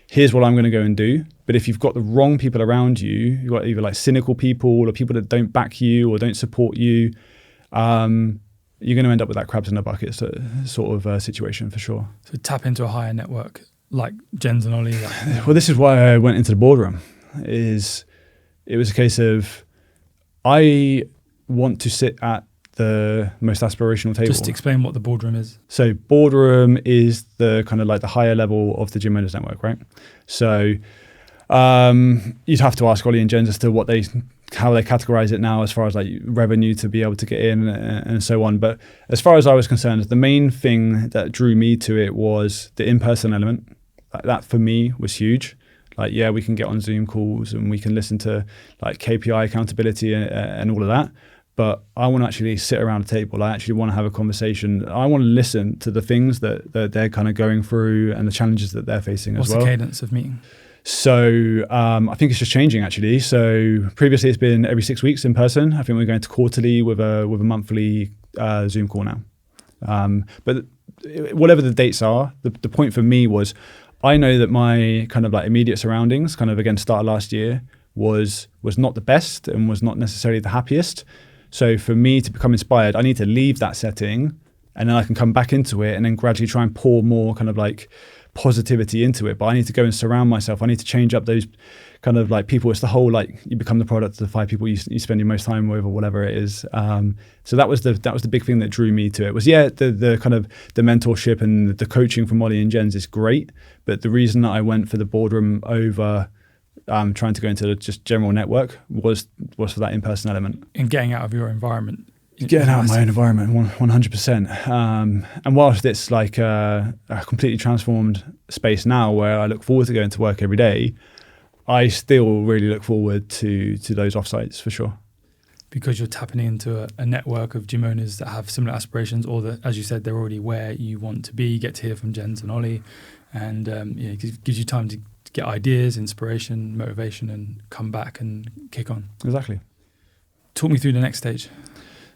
here's what I'm going to go and do. But if you've got the wrong people around you, you've got either like cynical people or people that don't back you or don't support you, you're going to end up with that crabs in a bucket sort of situation for sure. So tap into a higher network like Jens and Ollie. Well, this is why I went into the boardroom. It was a case of, I want to sit at the most aspirational table. Just explain what the boardroom is. So boardroom is the kind of like the higher level of the Gym Owners Network, right? So you'd have to ask Ollie and Jens as to how they categorize it now as far as like revenue to be able to get in and so on. But as far as I was concerned, the main thing that drew me to it was the in-person element. That for me was huge. Like, yeah, we can get on Zoom calls and we can listen to like KPI accountability and all of that. But I want to actually sit around a table. I actually want to have a conversation. I want to listen to the things that they're kind of going through and the challenges that they're facing as well. What's the cadence of meeting? So I think it's just changing actually. So previously it's been every 6 weeks in person. I think we're going to quarterly with a monthly Zoom call now. But whatever the dates are, the point for me was I know that my kind of like immediate surroundings, kind of again start of last year, was not the best and was not necessarily the happiest. So for me to become inspired, I need to leave that setting and then I can come back into it and then gradually try and pour more kind of like positivity into it. But I need to go and surround myself. I need to change up those kind of like people. It's the whole like you become the product of the 5 people you spend your most time with or whatever it is. So that was the big thing that drew me to it. Was the kind of the mentorship and the coaching from Ollie and Jens is great. But the reason that I went for the boardroom over trying to go into just general network was for that in-person element. And getting out of your environment. Getting out of my own environment, 100%. And whilst it's like a completely transformed space now where I look forward to going to work every day, I still really look forward to those offsites for sure. Because you're tapping into a network of gym owners that have similar aspirations, or that, as you said, they're already where you want to be. You get to hear from Jens and Ollie, and it gives you time to get ideas, inspiration, motivation, and come back and kick on. Exactly. Talk me through the next stage.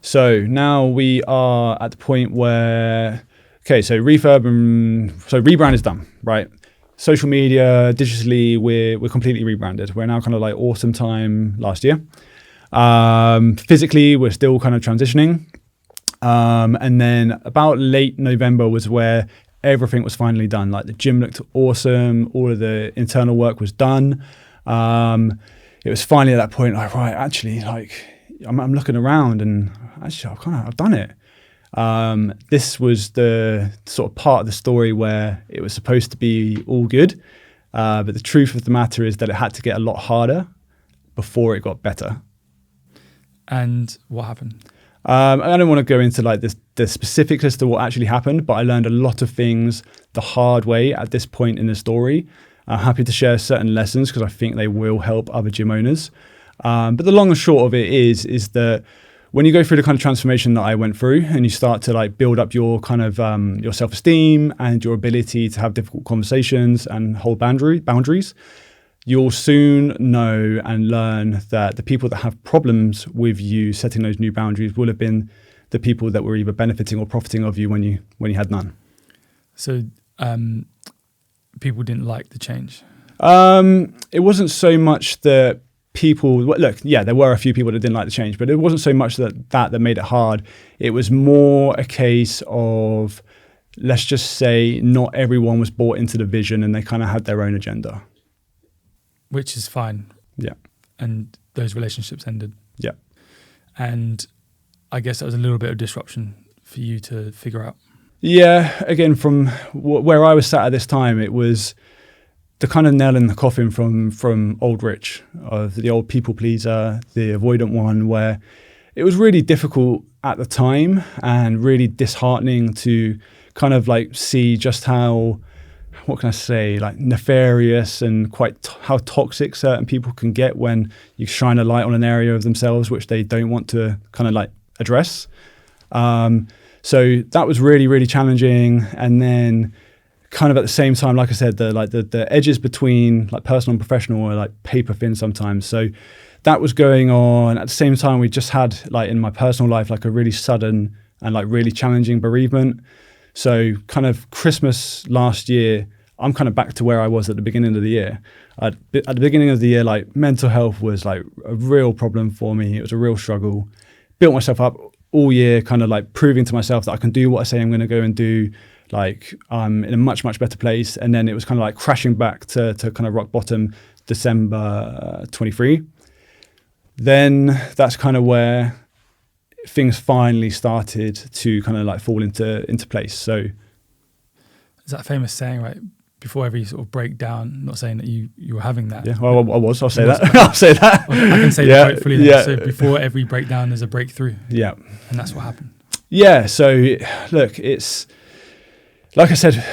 So now we are at the point where, so rebrand is done, right? Social media, digitally, we're completely rebranded. We're now kind of like autumn time last year. Physically, we're still kind of transitioning. And then about late November was where everything was finally done. Like the gym looked awesome. All of the internal work was done. It was finally at that point, like, right, actually, like I'm looking around and actually I've done it. This was the sort of part of the story where it was supposed to be all good. But the truth of the matter is that it had to get a lot harder before it got better. And what happened? I don't want to go into like the specifics as to what actually happened, but I learned a lot of things the hard way at this point in the story. I'm happy to share certain lessons because I think they will help other gym owners. But the long and short of it is that when you go through the kind of transformation that I went through and you start to like build up your kind of your self-esteem and your ability to have difficult conversations and hold boundaries, you'll soon know and learn that the people that have problems with you setting those new boundaries will have been the people that were either benefiting or profiting of you when you had none. So people didn't like the change? It wasn't so much that people, look, yeah, there were a few people that didn't like the change, but it wasn't so much that made it hard. It was more a case of, let's just say, not everyone was bought into the vision and they kind of had their own agenda. Which is fine. Yeah. And those relationships ended. Yeah. And I guess that was a little bit of disruption for you to figure out. Yeah. Again, from where I was sat at this time, it was the kind of nail in the coffin from old Rich, of the old people pleaser, the avoidant one, where it was really difficult at the time and really disheartening to kind of like see just how, what can I say, like nefarious and how toxic certain people can get when you shine a light on an area of themselves which they don't want to kind of like address. So that was really, really challenging. And then kind of at the same time, like I said, the edges between like personal and professional were like paper thin sometimes. So that was going on. At the same time, we just had like in my personal life, like a really sudden and like really challenging bereavement. So kind of Christmas last year, I'm kind of back to where I was at the beginning of the year. At the beginning of the year, like mental health was like a real problem for me. It was a real struggle. Built myself up all year, kind of like proving to myself that I can do what I say I'm going to go and do. Like I'm in a much, much better place. And then it was kind of like crashing back to kind of rock bottom December 23. Then that's kind of where things finally started to kind of like fall into place. So Is that famous saying, right? Before every sort of breakdown, not saying that you were having that. yeah, well, I'll say that. I'll say that. I can say Yeah, that hopefully. Then. yeah. So before every breakdown, there's a breakthrough. Yeah. And that's what happened. Yeah. So look, it's like I said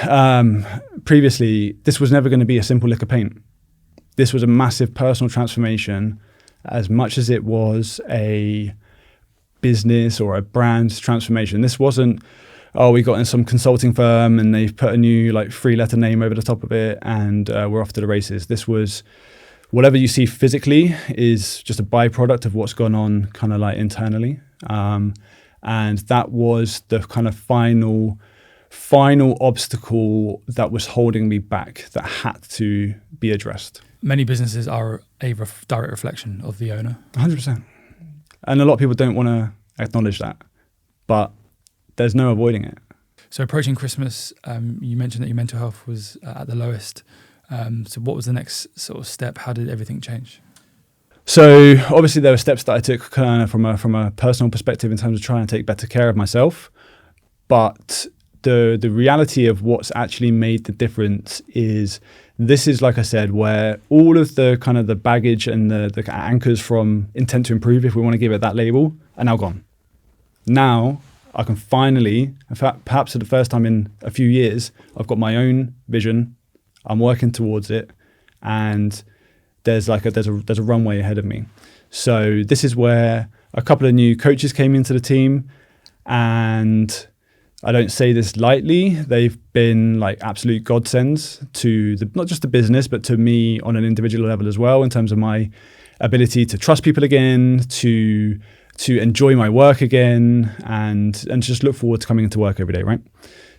previously, this was never going to be a simple lick of paint. This was a massive personal transformation, as much as it was a business or a brand transformation. This wasn't, oh, we got in some consulting firm and they've put a new like 3-letter name over the top of it and we're off to the races. This was, whatever you see physically is just a byproduct of what's gone on kind of like internally. And that was the kind of final obstacle that was holding me back, that had to be addressed. Many businesses are a direct reflection of the owner. 100%. And a lot of people don't want to acknowledge that, but there's no avoiding it. So approaching Christmas, you mentioned that your mental health was at the lowest. So what was the next sort of step? How did everything change? So obviously there were steps that I took kind of from a personal perspective in terms of trying to take better care of myself. But the reality of what's actually made the difference is, this is, like I said, where all of the kind of the baggage and the anchors from intent to improve, if we want to give it that label, are now gone. Now I can finally, in fact, perhaps for the first time in a few years, I've got my own vision. I'm working towards it, and there's a runway ahead of me. So this is where a couple of new coaches came into the team, and I don't say this lightly. They've been like absolute godsends to not just the business, but to me on an individual level as well, in terms of my ability to trust people again, to enjoy my work again, and just look forward to coming into work every day, right?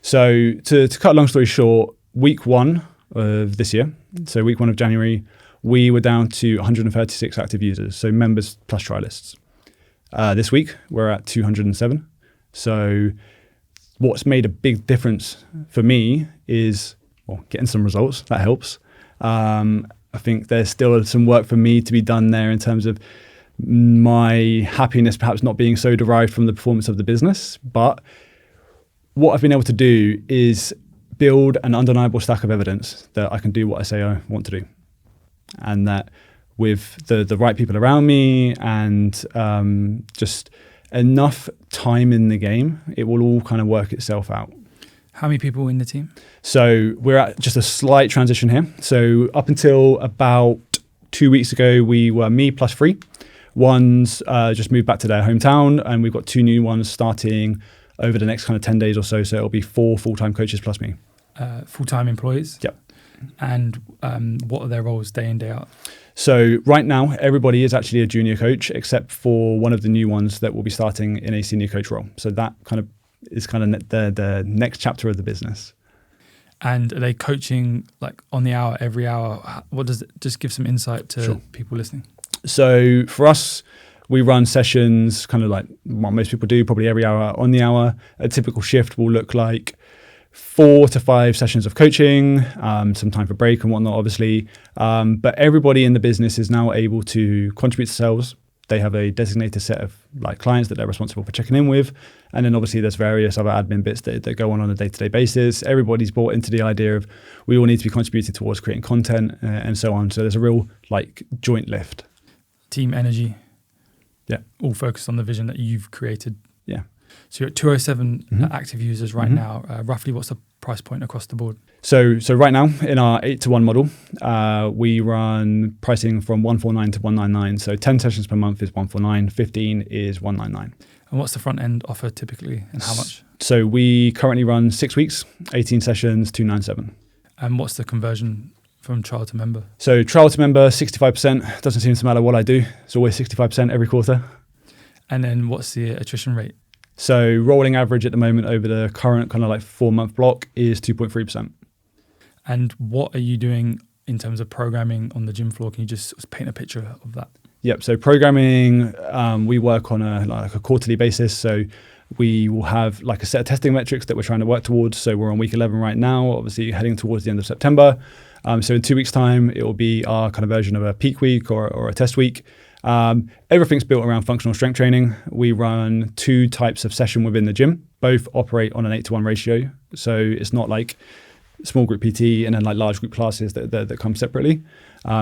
So to cut a long story short, week 1 of this year, so week 1 of January, we were down to 136 active users, so members plus trialists. This week, we're at 207. So what's made a big difference for me is, well, getting some results. That helps. I think there's still some work for me to be done there in terms of my happiness perhaps not being so derived from the performance of the business. But what I've been able to do is build an undeniable stack of evidence that I can do what I say I want to do. And that with the right people around me and just enough time in the game, it will all kind of work itself out. How many people in the team? So we're at just a slight transition here. So up until about 2 weeks ago, we were me plus 3. One's just moved back to their hometown, and we've got 2 new ones starting over the next kind of 10 days or so. So it'll be 4 full-time coaches plus me. Full-time employees? Yep. And what are their roles day in, day out? So right now, everybody is actually a junior coach, except for one of the new ones that will be starting in a senior coach role. So that kind of is kind of the next chapter of the business. And are they coaching like on the hour, every hour? What does it, just give some insight to people listening? So for us, we run sessions kind of like what most people do, probably every hour on the hour. A typical shift will look like 4 to 5 sessions of coaching, some time for break and whatnot, obviously. But everybody in the business is now able to contribute themselves. They have a designated set of like clients that they're responsible for checking in with. And then obviously there's various other admin bits that go on a day-to-day basis. Everybody's bought into the idea of we all need to be contributing towards creating content and so on. So there's a real like joint lift. Team energy. Yeah. All focused on the vision that you've created. Yeah. So you're at 207 active users right now. Roughly what's the price point across the board? So right now in our 8-to-1 model, we run pricing from 149 to 199. So 10 sessions per month is 149, 15 is 199. And what's the front end offer typically and how much? So we currently run 6 weeks, 18 sessions, 297. And what's the conversion from trial to member? So trial to member, 65%. Doesn't seem to matter what I do. It's always 65% every quarter. And then what's the attrition rate? So rolling average at the moment over the current kind of like 4-month block is 2.3%. And what are you doing in terms of programming on the gym floor? Can you just paint a picture of that? Yep. So programming, we work on a quarterly basis. So we will have like a set of testing metrics that we're trying to work towards. So we're on week 11 right now, obviously heading towards the end of September. So in 2 weeks' time, it will be our kind of version of a peak week or a test week. Everything's built around functional strength training. We run 2 types of session within the gym. Both operate on an 8-to-1 ratio. So it's not like small group PT and then like large group classes that come separately.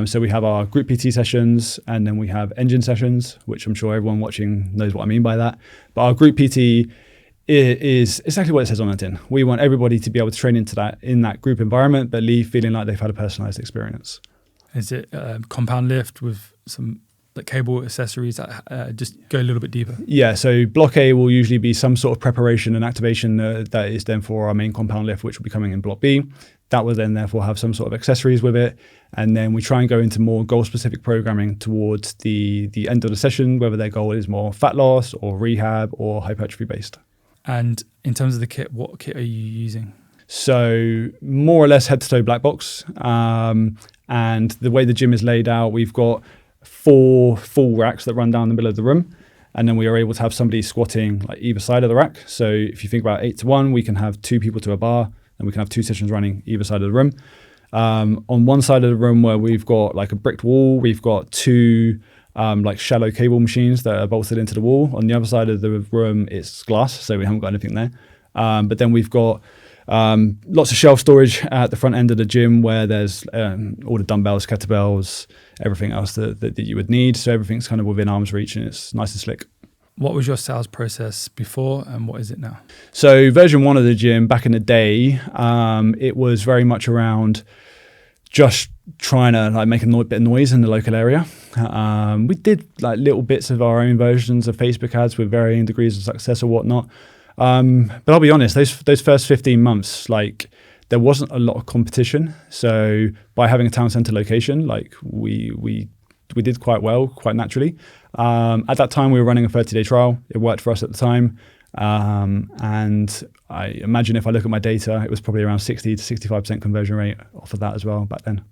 So we have our group PT sessions, and then we have engine sessions, which I'm sure everyone watching knows what I mean by that. But our group PT is exactly what it says on the tin. We want everybody to be able to train into that in that group environment, but leave feeling like they've had a personalized experience. Is it compound lift with some like cable accessories that just go a little bit deeper? Yeah, so block A will usually be some sort of preparation and activation that is then for our main compound lift, which will be coming in block B. That will then therefore have some sort of accessories with it. And then we try and go into more goal-specific programming towards the end of the session, whether their goal is more fat loss or rehab or hypertrophy based. And in terms of the kit, what kit are you using? So more or less head to toe black box. And the way the gym is laid out, we've got 4 full racks that run down the middle of the room. And then we are able to have somebody squatting like either side of the rack. So if you think about 8-to-1, we can have 2 people to a bar, and we can have 2 sessions running either side of the room. On one side of the room where we've got like a bricked wall, we've got 2 like shallow cable machines that are bolted into the wall. On the other side of the room, it's glass, so we haven't got anything there. But then we've got lots of shelf storage at the front end of the gym where there's all the dumbbells, kettlebells, everything else that you would need. So everything's kind of within arm's reach, and it's nice and slick. What was your sales process before and what is it now? So version 1 of the gym back in the day, it was very much around just trying to like make a bit of noise in the local area. We did like little bits of our own versions of Facebook ads with varying degrees of success or whatnot. But I'll be honest, those first 15 months, like there wasn't a lot of competition. So by having a town centre location, like we did quite well, quite naturally. At that time, we were running a 30-day trial. It worked for us at the time. And I imagine if I look at my data, it was probably around 60 to 65% conversion rate off of that as well back then.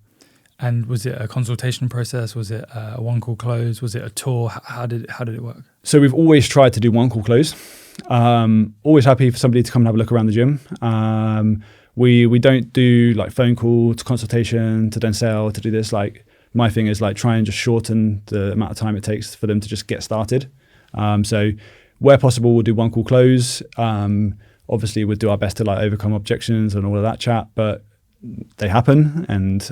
And was it a consultation process? Was it a one-call close? Was it a tour? How did it work? So we've always tried to do one-call close. Always happy for somebody to come and have a look around the gym. We don't do like phone call to consultation to then sell to do this. Like my thing is like try and just shorten the amount of time it takes for them to just get started. So where possible, we'll do one call close. Obviously, we'll do our best to like overcome objections and all of that chat, but they happen. And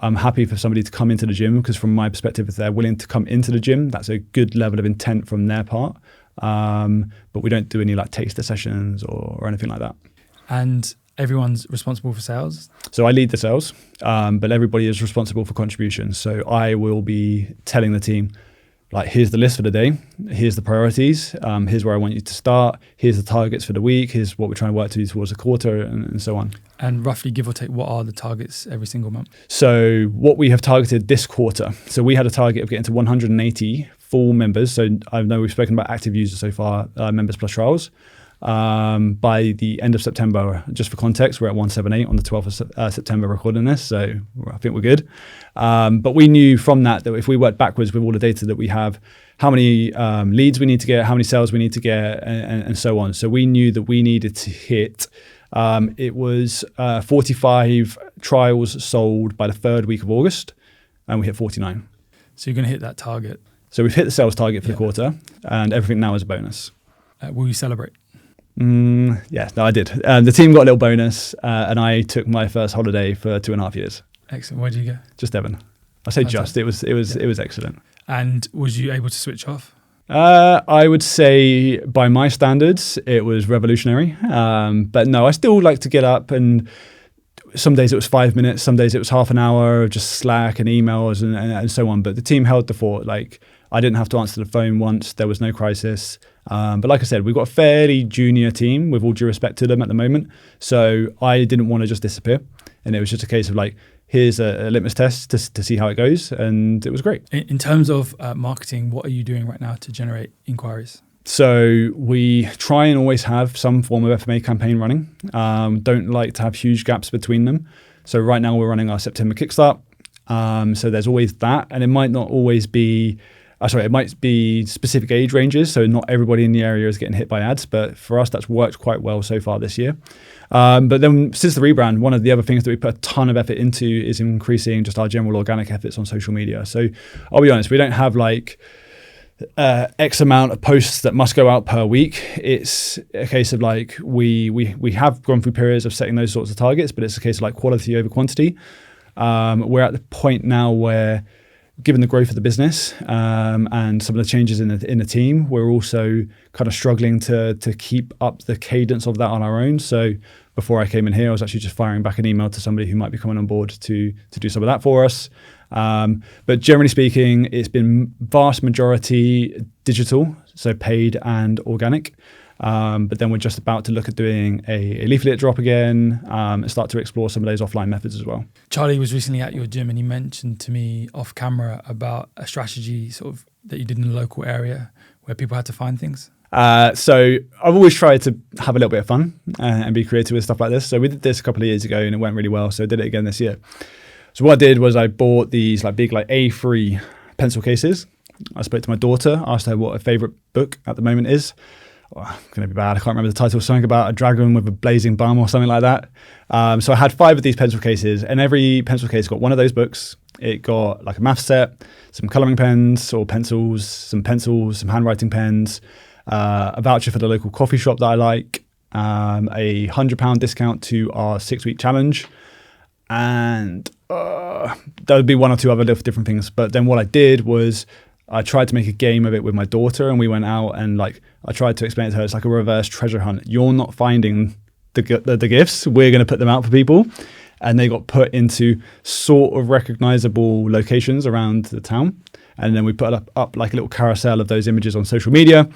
I'm happy for somebody to come into the gym because from my perspective, if they're willing to come into the gym, that's a good level of intent from their part. But we don't do any like taster sessions or anything like that. And everyone's responsible for sales? So I lead the sales, but everybody is responsible for contributions. So I will be telling the team, like, here's the list for the day. Here's the priorities. Here's where I want you to start. Here's the targets for the week. Here's what we're trying to work towards a quarter and so on. And roughly, give or take, what are the targets every single month? So what we have targeted this quarter. So we had a target of getting to 180 full members. So I know we've spoken about active users so far, members plus trials. By the end of September, just for context, we're at 178 on the 12th of September recording this, so I think we're good. But we knew from that if we worked backwards with all the data that we have, how many leads we need to get, how many sales we need to get, and so on. So we knew that we needed to hit, it was 45 trials sold by the 3rd week of August, and we hit 49. So you're going to hit that target? So we've hit the sales target for the quarter, and everything now is a bonus. Will you celebrate? Yes, no, I did. The team got a little bonus, and I took my first holiday for 2.5 years. Excellent. Where did you go? Just Devon. I say just. It was excellent. And was you able to switch off? I would say, by my standards, it was revolutionary. But no, I still like to get up, and some days it was 5 minutes, some days it was half an hour of just Slack and emails and so on. But the team held the fort. Like, I didn't have to answer the phone once. There was no crisis. But like I said, we've got a fairly junior team with all due respect to them at the moment. So I didn't want to just disappear. And it was just a case of like, here's a litmus test to see how it goes. And it was great. In terms of marketing, what are you doing right now to generate inquiries? So we try and always have some form of FMA campaign running. Don't like to have huge gaps between them. So right now we're running our September Kickstart. So there's always that. And it might not always be It might be specific age ranges, so not everybody in the area is getting hit by ads, but for us, that's worked quite well so far this year. But then since the rebrand, one of the other things that we put a ton of effort into is increasing just our general organic efforts on social media. So I'll be honest, we don't have like X amount of posts that must go out per week. It's a case of like, we have gone through periods of setting those sorts of targets, but it's a case of like quality over quantity. We're at the point now where, given the growth of the business and some of the changes in the team, we're also kind of struggling to keep up the cadence of that on our own. So before I came in here, I was actually just firing back an email to somebody who might be coming on board to do some of that for us. But generally speaking, it's been vast majority digital, so paid and organic. But then we're just about to look at doing a leaflet drop again and start to explore some of those offline methods as well. Charlie was recently at your gym and he mentioned to me off camera about a strategy sort of that you did in the local area where people had to find things. So I've always tried to have a little bit of fun and be creative with stuff like this. So we did this a couple of years ago and it went really well. So I did it again this year. So what I did was I bought these like big like A3 pencil cases. I spoke to my daughter, asked her what her favorite book at the moment is. Oh, going to be bad. I can't remember the title. Something about a dragon with a blazing bum or something like that. So I had 5 of these pencil cases, and every pencil case got one of those books. It got like a math set, some colouring pens or pencils, some handwriting pens, a voucher for the local coffee shop that I like, a £100 discount to our 6-week challenge, and there would be 1 or 2 other different things. But then what I did was I tried to make a game of it with my daughter, and we went out and like I tried to explain it to her. It's like a reverse treasure hunt. You're not finding the gifts. We're going to put them out for people, and they got put into sort of recognizable locations around the town. And then we put up like a little carousel of those images on social media,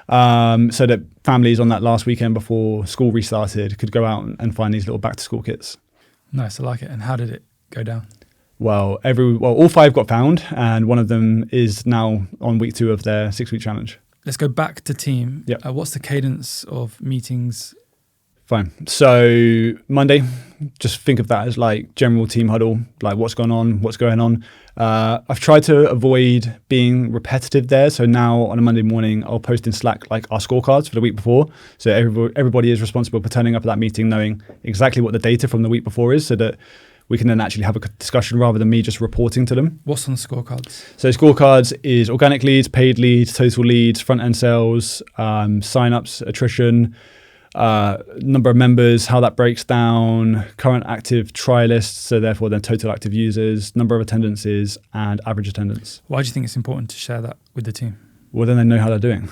so that families on that last weekend before school restarted could go out and find these little back to school kits. Nice, I like it. And how did it go down? Well, all 5 got found, and one of them is now on week 2 of their 6-week challenge. Let's go back to team. Yep. What's the cadence of meetings? Fine. So Monday, just think of that as like general team huddle, like what's going on. I've tried to avoid being repetitive there. So now on a Monday morning, I'll post in Slack like our scorecards for the week before. So everybody is responsible for turning up at that meeting knowing exactly what the data from the week before is, so that we can then actually have a discussion rather than me just reporting to them. What's on the scorecards? So scorecards is organic leads, paid leads, total leads, front-end sales, sign-ups, attrition, number of members, how that breaks down, current active trialists, so therefore then total active users, number of attendances, and average attendance. Why do you think it's important to share that with the team? Well, then they know how they're doing.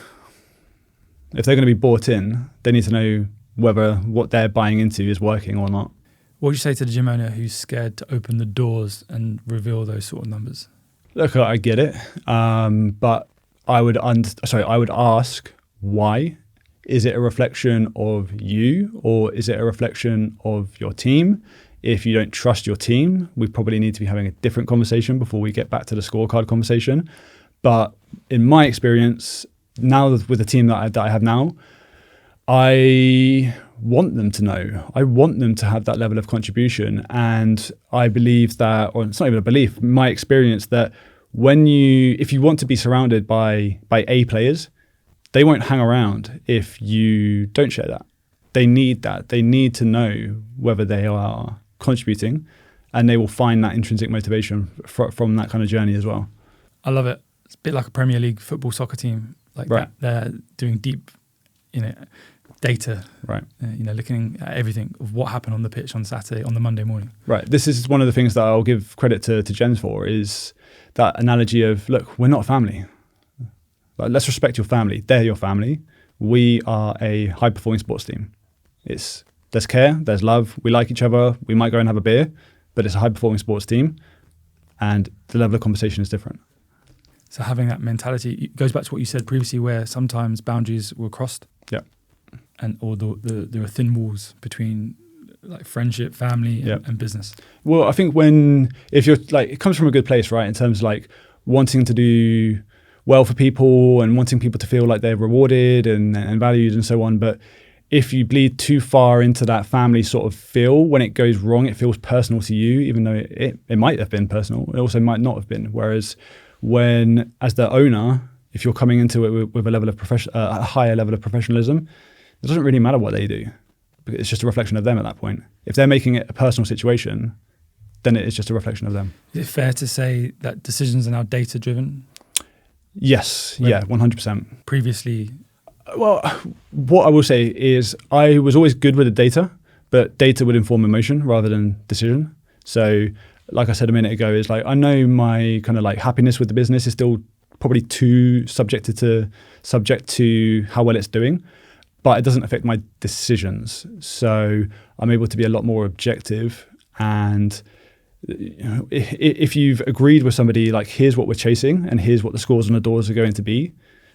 If they're going to be bought in, they need to know whether what they're buying into is working or not. What would you say to the gym owner who's scared to open the doors and reveal those sort of numbers? Look, I get it, but I would ask why. Is it a reflection of you, or is it a reflection of your team? If you don't trust your team, we probably need to be having a different conversation before we get back to the scorecard conversation. But in my experience, now with the team that I have now, I want them to know. I want them to have that level of contribution. And I believe that, or it's not even a belief, my experience that if you want to be surrounded by A players, they won't hang around if you don't share that. They need that. They need to know whether they are contributing, and they will find that intrinsic motivation from that kind of journey as well. I love it. It's a bit like a Premier League football soccer team, like right. that. They're doing deep, data, right? Looking at everything of what happened on the pitch on Saturday, on the Monday morning. Right. This is one of the things that I'll give credit to Jens for, is that analogy of, look, we're not a family. Like, let's respect your family. They're your family. We are a high-performing sports team. There's care, there's love. We like each other. We might go and have a beer, but it's a high-performing sports team, and the level of conversation is different. So having that mentality, it goes back to what you said previously, where sometimes boundaries were crossed. Yeah. Or there are thin walls between like friendship, family, and business. Well, I think if you're like, it comes from a good place, right? In terms of like wanting to do well for people and wanting people to feel like they're rewarded and valued and so on. But if you bleed too far into that family sort of feel, when it goes wrong, it feels personal to you, even though it might have been personal. It also might not have been. Whereas when, as the owner, if you're coming into it with a higher level of professionalism, it doesn't really matter what they do. It's just a reflection of them at that point. If they're making it a personal situation, then it is just a reflection of them. Is it fair to say that decisions are now data-driven? Yes, yeah, 100%. Previously? Well, what I will say is I was always good with the data, but data would inform emotion rather than decision. So like I said a minute ago, is like I know my kind of like happiness with the business is still probably too subject to how well it's doing, but it doesn't affect my decisions. So I'm able to be a lot more objective. And if you've agreed with somebody, like here's what we're chasing and here's what the scores on the doors are going to be,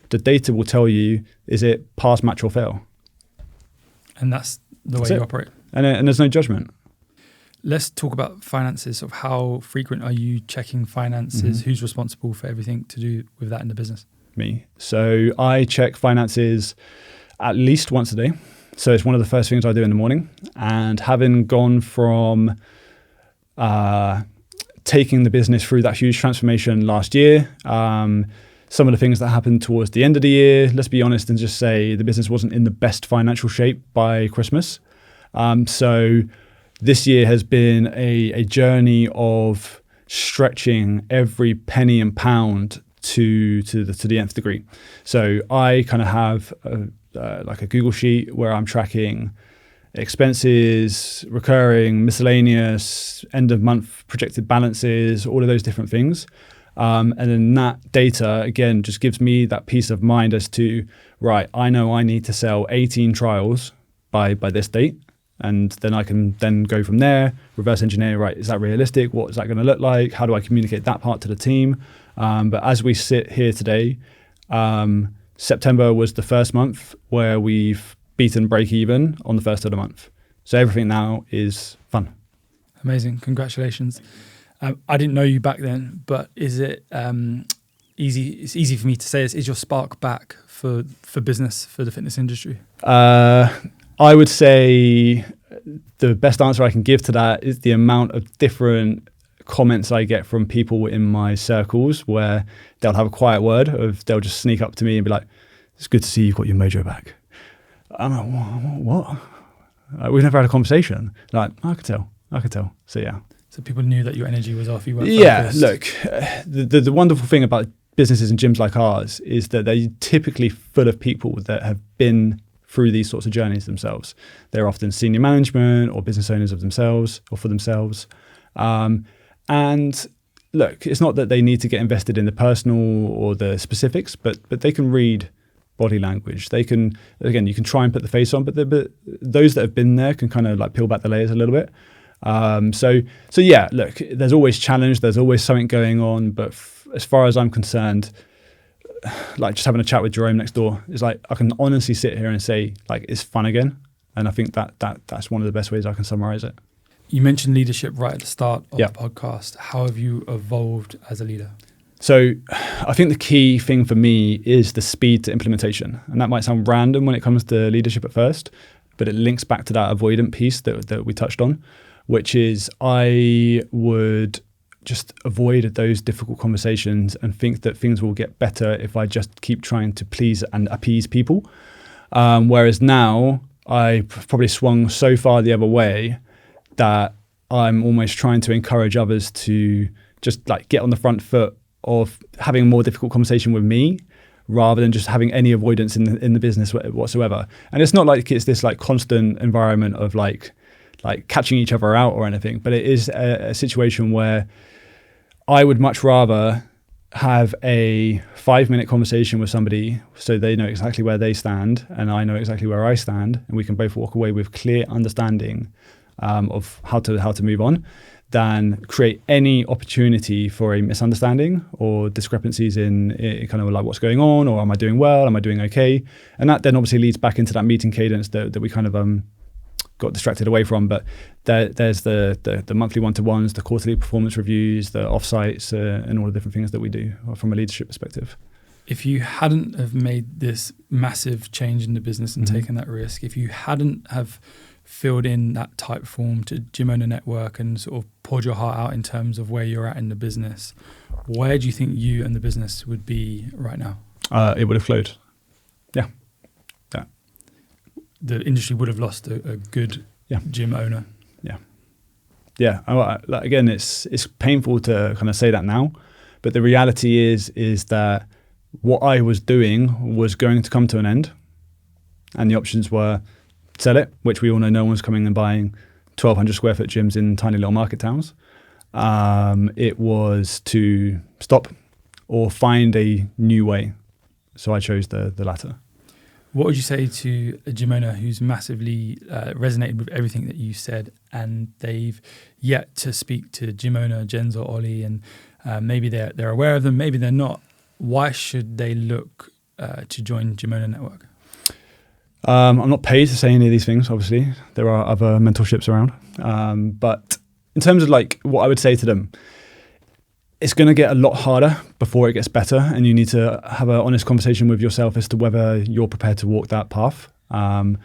the data will tell you, is it pass, match or fail? And that's the way you operate. And there's no judgment. Let's talk about finances. Of how frequent are you checking finances? Who's responsible for everything to do with that in the business? Me. So I check finances at least once a day. So it's one of the first things I do in the morning. And having gone from taking the business through that huge transformation last year, some of the things that happened towards the end of the year, let's be honest and just say the business wasn't in the best financial shape by Christmas. So this year has been a journey of stretching every penny and pound to the nth degree. So I kind of have like a Google sheet where I'm tracking expenses, recurring, miscellaneous, end of month projected balances, all of those different things. And then that data, again, just gives me that peace of mind as to, right, I know I need to sell 18 trials by this date. And then I can then go from there, reverse engineer, right, is that realistic? What is that going to look like? How do I communicate that part to the team? But as we sit here today, September was the first month where we've beaten break even on the first of the month. So everything now is fun. Amazing. Congratulations. I didn't know you back then, but is it easy? It's easy for me to say this. Is your spark back for business, for the fitness industry? I would say the best answer I can give to that is the amount of different comments I get from people in my circles where they'll have a quiet word they'll just sneak up to me and be like, it's good to see you've got your mojo back. I'm like, what? We've never had a conversation. Like, I could tell. So yeah. So people knew that your energy was off. You weren't focused. Look, the wonderful thing about businesses and gyms like ours is that they're typically full of people that have been through these sorts of journeys themselves. They're often senior management or business owners of themselves or for themselves. And look, it's not that they need to get invested in the personal or the specifics, but they can read body language. They can, again, you can try and put the face on, but those that have been there can kind of like peel back the layers a little bit. So yeah, look, there's always challenge. There's always something going on. But as far as I'm concerned, like just having a chat with Jerome next door is like, I can honestly sit here and say like, it's fun again. And I think that's one of the best ways I can summarize it. You mentioned leadership right at the start of Yeah. the podcast. How have you evolved as a leader? So I think the key thing for me is the speed to implementation. And that might sound random when it comes to leadership at first, but it links back to that avoidant piece that we touched on, which is I would just avoid those difficult conversations and think that things will get better if I just keep trying to please and appease people. Whereas now I've probably swung so far the other way that I'm almost trying to encourage others to just like get on the front foot of having a more difficult conversation with me rather than just having any avoidance in the business whatsoever. And it's not like it's this like constant environment of like catching each other out or anything, but it is a situation where I would much rather have a 5-minute conversation with somebody so they know exactly where they stand and I know exactly where I stand, and we can both walk away with clear understanding of how to move on, than create any opportunity for a misunderstanding or discrepancies in kind of like what's going on, or am I doing well, am I doing okay? And that then obviously leads back into that meeting cadence that we kind of got distracted away from. But there's the monthly one-to-ones, the quarterly performance reviews, the offsites, and all the different things that we do from a leadership perspective. If you hadn't have made this massive change in the business and taken that risk, if you hadn't have filled in that type form to Gym Owner Network and sort of poured your heart out in terms of where you're at in the business, where do you think you and the business would be right now? It would have flowed. Yeah. The industry would have lost a good gym owner. Yeah. Again, it's painful to kind of say that now, but the reality is that what I was doing was going to come to an end, and the options were sell it, which we all know no one's coming and buying 1,200 square foot gyms in tiny little market towns. It was to stop or find a new way. So I chose the latter. What would you say to a gym owner who's massively resonated with everything that you said, and they've yet to speak to gym owner Jens or Ollie, and maybe they're aware of them, maybe they're not? Why should they look to join Gym Owner Network? I'm not paid to say any of these things, obviously. There are other mentorships around. But in terms of like what I would say to them, it's going to get a lot harder before it gets better, and you need to have an honest conversation with yourself as to whether you're prepared to walk that path. To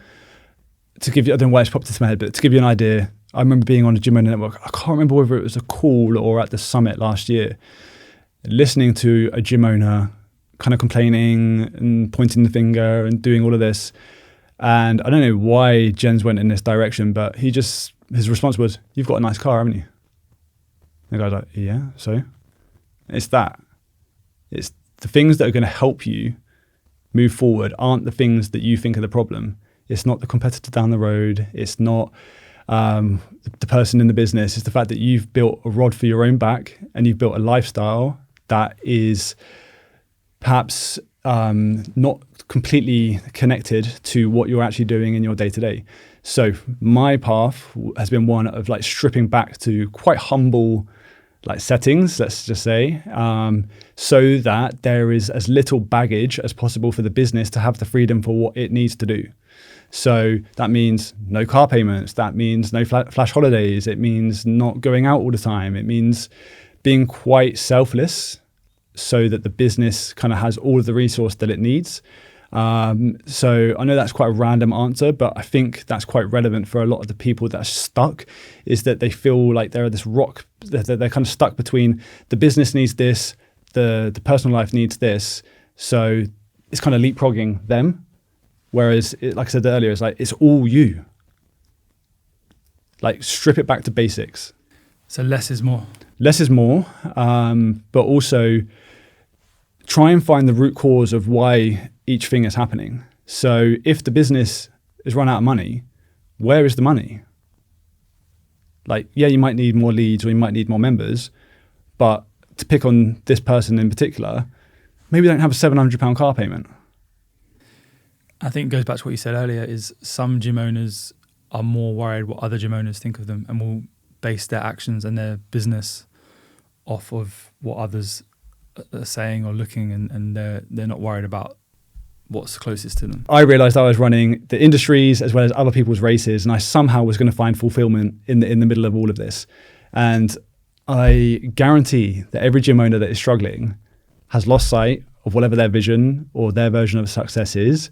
give you, I don't know why it's popped into my head, but to give you an idea, I remember being on a Gym Owner Network. I can't remember whether it was a call or at the summit last year, listening to a gym owner kind of complaining and pointing the finger and doing all of this. And I don't know why Jens went in this direction, but his response was, "You've got a nice car, haven't you?" And the guy's like, "Yeah, so?" It's that. It's the things that are going to help you move forward aren't the things that you think are the problem. It's not the competitor down the road. It's not the person in the business. It's the fact that you've built a rod for your own back, and you've built a lifestyle that is perhaps not completely connected to what you're actually doing in your day-to-day. So my path has been one of like stripping back to quite humble like settings, let's just say, so that there is as little baggage as possible for the business to have the freedom for what it needs to do. So that means no car payments. That means no flash holidays. It means not going out all the time. It means being quite selfless so that the business kind of has all of the resource that it needs. So I know that's quite a random answer, but I think that's quite relevant for a lot of the people that are stuck, is that they feel like they're this rock, they're kind of stuck between the business needs this, the personal life needs this. So it's kind of leapfrogging them. Whereas, like I said earlier, it's like, it's all you. Like, strip it back to basics. So less is more. Less is more, but also try and find the root cause of why each thing is happening. So if the business is run out of money, where is the money? Like, yeah, you might need more leads or you might need more members, but to pick on this person in particular, maybe they don't have a £700 car payment. I think it goes back to what you said earlier, is some gym owners are more worried what other gym owners think of them, and will base their actions and their business off of what others are saying or looking, and they're not worried about what's closest to them. I realized I was running the industries as well as other people's races, and I somehow was going to find fulfillment in the middle of all of this. And I guarantee that every gym owner that is struggling has lost sight of whatever their vision or their version of success is,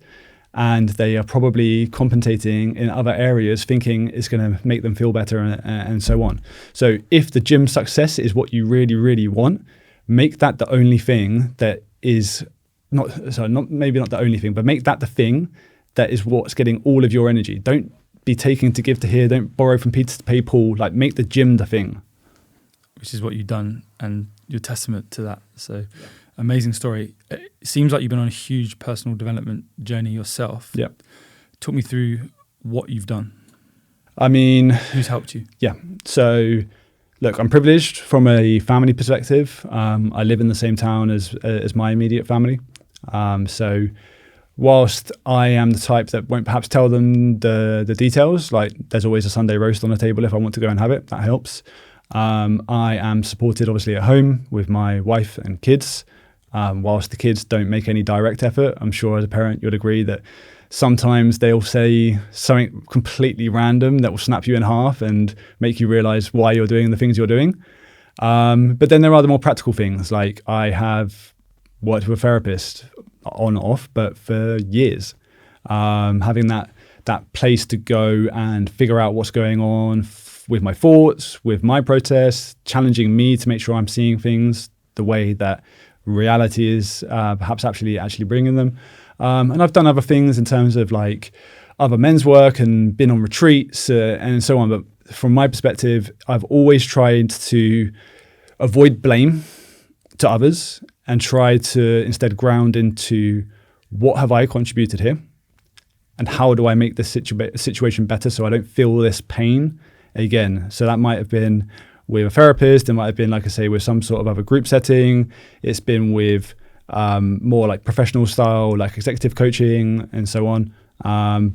and they are probably compensating in other areas, thinking it's going to make them feel better, and so on. So if the gym success is what you really, really want, make that the only thing that is maybe not the only thing, but make that the thing that is what's getting all of your energy. Don't be taking to give to here. Don't borrow from Peter to pay Paul. Like, make the gym the thing. Which is what you've done, and you're testament to that. So amazing story. It seems like you've been on a huge personal development journey yourself. Yeah. Talk me through what you've done. I mean, who's helped you? Yeah. So look, I'm privileged from a family perspective. I live in the same town as my immediate family. So whilst I am the type that won't perhaps tell them the details, like there's always a Sunday roast on the table if I want to go and have it, that helps. I am supported obviously at home with my wife and kids. Whilst the kids don't make any direct effort, I'm sure as a parent you'd agree that sometimes they'll say something completely random that will snap you in half and make you realize why you're doing the things you're doing. But then there are the more practical things, like I have worked with a therapist on and off, but for years. Having that place to go and figure out what's going on, with my thoughts, with my process, challenging me to make sure I'm seeing things the way that reality is perhaps actually bringing them. And I've done other things in terms of like other men's work and been on retreats and so on. But from my perspective, I've always tried to avoid blame to others and try to instead ground into what have I contributed here and how do I make this situation better so I don't feel this pain again. So that might have been with a therapist, it might have been, like I say, with some sort of other group setting. It's been with more like professional style, like executive coaching and so on.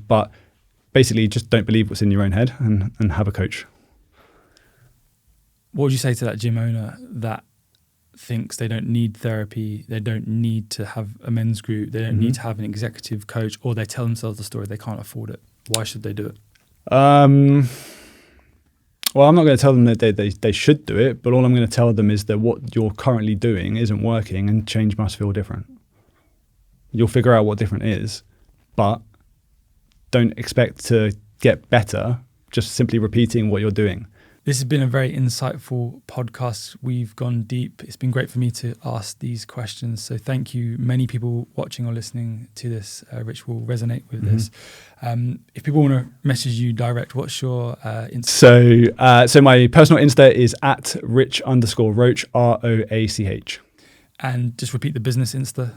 But basically just don't believe what's in your own head and have a coach. What would you say to that gym owner that thinks they don't need therapy, they don't need to have a men's group, they don't need to have an executive coach, or they tell themselves the story they can't afford it? Why should they do it? Well, I'm not going to tell them that they should do it, but all I'm going to tell them is that what you're currently doing isn't working and change must feel different. You'll figure out what different is, but don't expect to get better just simply repeating what you're doing. This has been a very insightful podcast. We've gone deep. It's been great for me to ask these questions. So thank you. Many people watching or listening to this, Rich, will resonate with this. If people want to message you direct, what's your Insta? So my personal Insta is @rich_roach, ROACH. And just repeat the business Insta.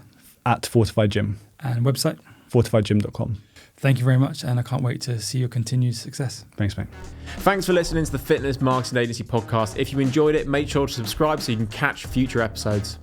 @Fortified Gym. And website? FortifiedGym.com. Thank you very much, and I can't wait to see your continued success. Thanks, mate. Thanks for listening to the Fitness Marketing Agency podcast. If you enjoyed it, make sure to subscribe so you can catch future episodes.